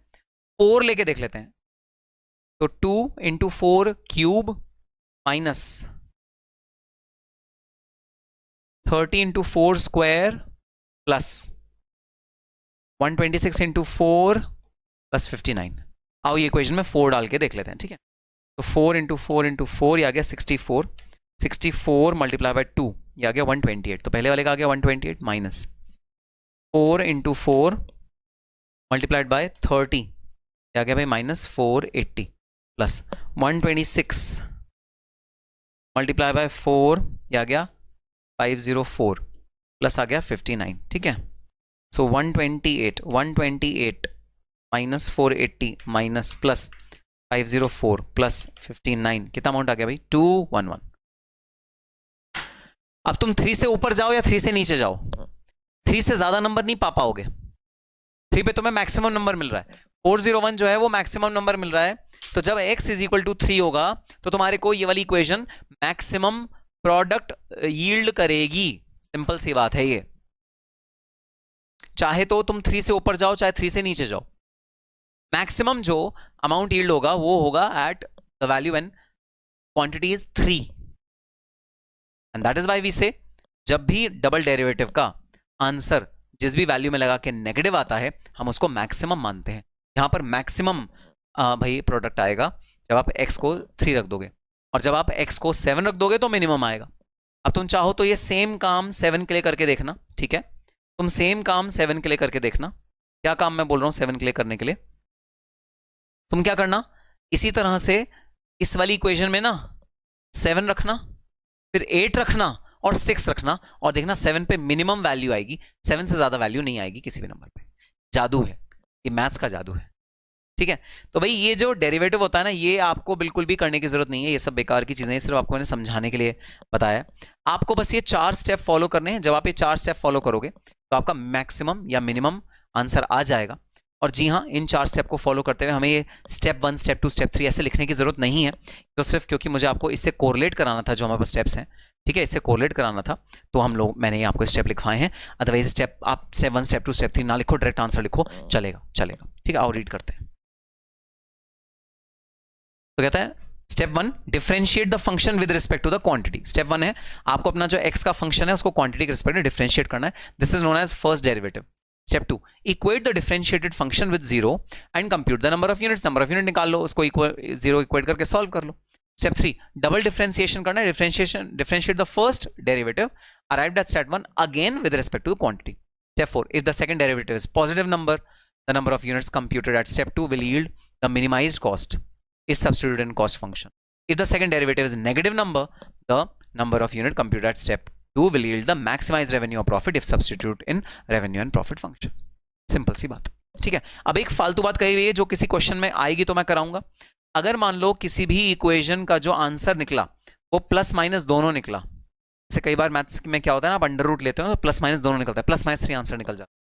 4 लेके देख लेते हैं। तो 2 into 4 cube minus 30 into 4 square plus 126 into 4 plus 59। आओ ये इक्वेशन में 4 डाल के देख लेते हैं, ठीक है। तो 4 इंटू 4 इंटू 4 ये आ गया 64, 64 मल्टीप्लाई बाय 2 ये आ गया 128, तो पहले वाले का आ गया 128 माइनस 4 इंटू 4 मल्टीप्लाइड बाय 30 ये आ गया भाई माइनस 480 प्लस 126 मल्टीप्लाई बाय 4 ये आ गया 504 प्लस आ गया 59, ठीक है। सो 128 माइनस 480 माइनस प्लस 504 प्लस 59, कितना अमाउंट आ गया भाई? 211। अब तुम 3 से ऊपर जाओ या 3 से नीचे जाओ, 3 से ज्यादा नंबर नहीं पा पाओगे। 3 पे तुम्हें मैक्सिमम नंबर मिल रहा है, 401 जो है वो मैक्सिमम नंबर मिल रहा है। तो जब x इज इक्वल टू 3 होगा तो तुम्हारे को ये वाली इक्वेशन मैक्सिमम प्रोडक्ट यील्ड करेगी। सिंपल सी बात है ये। चाहे तो तुम 3 से ऊपर जाओ चाहे 3 से नीचे जाओ, मैक्सिमम जो अमाउंट यील्ड होगा वो होगा at the value when quantity is 3। And that is why we say जब भी डबल डेरिवेटिव का आंसर जिस भी वैल्यू में लगा के नेगेटिव आता है हम उसको मैक्सिमम मानते हैं। यहां पर मैक्सिमम भाई प्रोडक्ट आएगा जब आप x को 3 रख दोगे, और जब आप x को 7 रख दोगे तो मिनिमम आएगा। अब तुम चाहो तो ये सेम काम 7 के लिए करके देखना, ठीक है? तुम सेम काम 7 के लिए करके देखना। क्या काम मैं बोल रहा हूं 7 के लिए करने के लिए? तुम क्या करना, इसी तरह से इस वाली इक्वेशन में ना 7 रखना, फिर 8 रखना और 6 रखना, और देखना 7 पे मिनिमम वैल्यू आएगी, 7 से ज्यादा वैल्यू नहीं आएगी किसी भी नंबर पे। जादू है ये, मैथ्स का जादू है, ठीक है? तो भाई ये जो डेरिवेटिव होता है ना, ये आपको बिल्कुल भी करने की जरूरत नहीं है, ये सब बेकार की चीजें हैं, सिर्फ आपको मैंने समझाने के लिए बताया। आपको बस ये 4 स्टेप फॉलो करने हैं। जब आप ये 4 स्टेप फॉलो करोगे तो आपका मैक्सिमम या मिनिमम आंसर आ जाएगा। और जी हाँ, इन 4 स्टेप को फॉलो करते हुए हमें ये स्टेप 1 स्टेप 2 स्टेप 3 ऐसे लिखने की जरूरत नहीं है, तो सिर्फ क्योंकि मुझे आपको इससे कोरिलेट कराना था जो हमारे पास स्टेप्स हैं, ठीक है? इससे कोरिलेट कराना था तो मैंने ये आपको स्टेप लिखवाए हैं। अदरवाइज स्टेप आप स्टेप 1 स्टेप 2 स्टेप 3 ना लिखो, डायरेक्ट आंसर लिखो, चलेगा, ठीक है? और रीड करते हैं। तो कहता है step 1, differentiate the function with respect to the quantity. Step 1 है आपको अपना जो x का फंक्शन है उसको क्वांटिटी के रिस्पेक्ट में डिफरेंशिएट करना है। This is known as first derivative. Step 2, equate the differentiated function with 0 and compute the number of units. Number of unit निकाल लो, उसको 0 इक्वेट करके सॉल्व कर लो। स्टेप 3, डबल डिफरेंशिएशन करना है। Differentiate the first derivative arrived at step 1 again with respect to quantity. Step 4, if the second derivative is positive number, the number of units computed at step 2 will yield the minimized cost is substituted in cost function. If the second derivative is negative number, the number of unit computed at step 2 will yield the maximized revenue or profit if substituted in revenue and profit function. Simple सी बात, ठीक है? अब एक फालतू बात कही हुई है जो किसी क्वेश्चन में आएगी तो मैं कराऊंगा। अगर मान लो किसी भी इक्वेशन का जो आंसर निकला वो प्लस माइनस दोनों निकला, जैसे कई बार मैथ्स में क्या होता है ना, आप अंडर रूट लेते हो तो प्लस माइनस दोनों निकलता है, प्लस माइनस 3 आंसर निकल जाता है,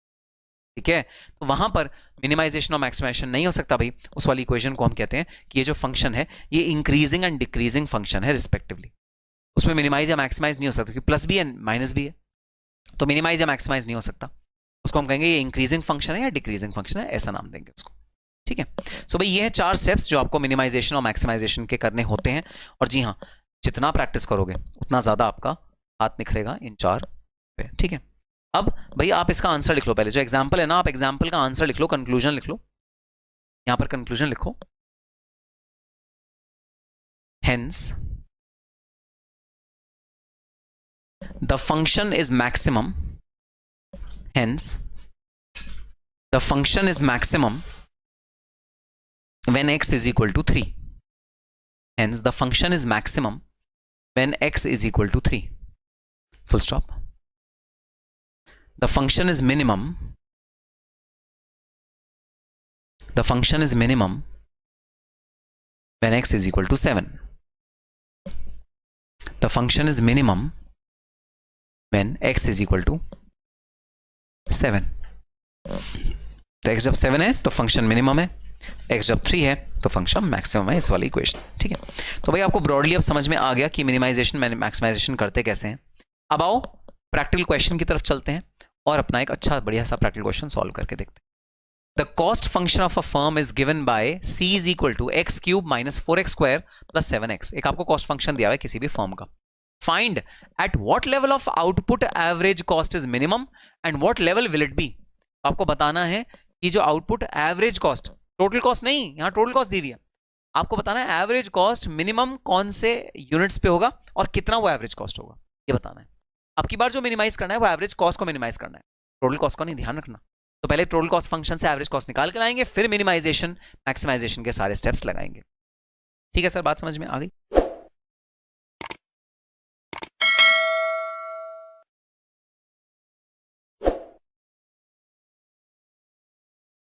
ठीक है? तो वहां पर मिनिमाइजेशन और मैक्सिमाइजेशन नहीं हो सकता भाई। उस वाली इक्वेशन को हम कहते हैं कि ये जो फंक्शन है ये इंक्रीजिंग एंड डिक्रीजिंग फंक्शन है रिस्पेक्टिवली। उसमें मिनिमाइज या मैक्सिमाइज नहीं हो सकता क्योंकि प्लस भी है माइनस भी है, तो मिनिमाइज या मैक्सिमाइज नहीं हो सकता। उसको हम कहेंगे ये इंक्रीजिंग फंक्शन है या डिक्रीजिंग फंक्शन है, ऐसा नाम देंगे उसको, ठीक है? सो भाई ये है 4 स्टेप्स जो आपको मिनिमाइजेशन और मैक्सिमाइजेशन के करने होते हैं। और जी हाँ, जितना प्रैक्टिस करोगे उतना ज्यादा आपका हाथ निखरेगा इन 4 पे, ठीक है? अब भाई आप इसका आंसर लिख लो, पहले जो एग्जांपल है ना, आप एग्जांपल का आंसर लिख लो, कंक्लूजन लिख लो, यहां पर कंक्लूजन लिखो। Hence the function is maximum, hence the function is maximum when x is equal to 3। Hence the function is maximum when x is equal to 3, full stop. The function is minimum. The function is minimum when x is equal to 7. The function is minimum when x is equal to 7. तो x जब 7 है तो function minimum है, x जब 3 है तो function maximum है, इस वाली इक्वेशन, ठीक है? तो भाई आपको ब्रॉडली अब समझ में आ गया कि मिनिमाइजेशन मैक्सिमाइजेशन करते कैसे हैं। अब आओ प्रैक्टिकल क्वेश्चन की तरफ चलते हैं और अपना एक अच्छा बढ़िया सा प्रैक्टिकल क्वेश्चन सॉल्व करके देखते हैं। The cost function of a firm is given by c is equal to x cube minus 4x square plus 7x। एक आपको कॉस्ट फंक्शन दिया हुआ है किसी भी फर्म का। Find at what level of output average cost is minimum and what level will it be. आपको बताना है कि जो output average cost, total cost नहीं, यहां टोटल कॉस्ट दी हुई है, आपको बताना है एवरेज कॉस्ट मिनिमम कौन से यूनिट्स पे होगा और कितना वो एवरेज कॉस्ट होगा, ये बताना है। अब की बार जो मिनिमाइज करना है वो एवरेज कॉस्ट को मिनिमाइज करना है, टोटल कॉस्ट को नहीं, ध्यान रखना। तो पहले टोटल कॉस्ट फंक्शन से एवरेज कॉस्ट निकाल के लाएंगे, फिर मिनिमाइजेशन मैक्सिमाइजेशन के सारे स्टेप्स लगाएंगे, ठीक है सर? बात समझ में आ गई?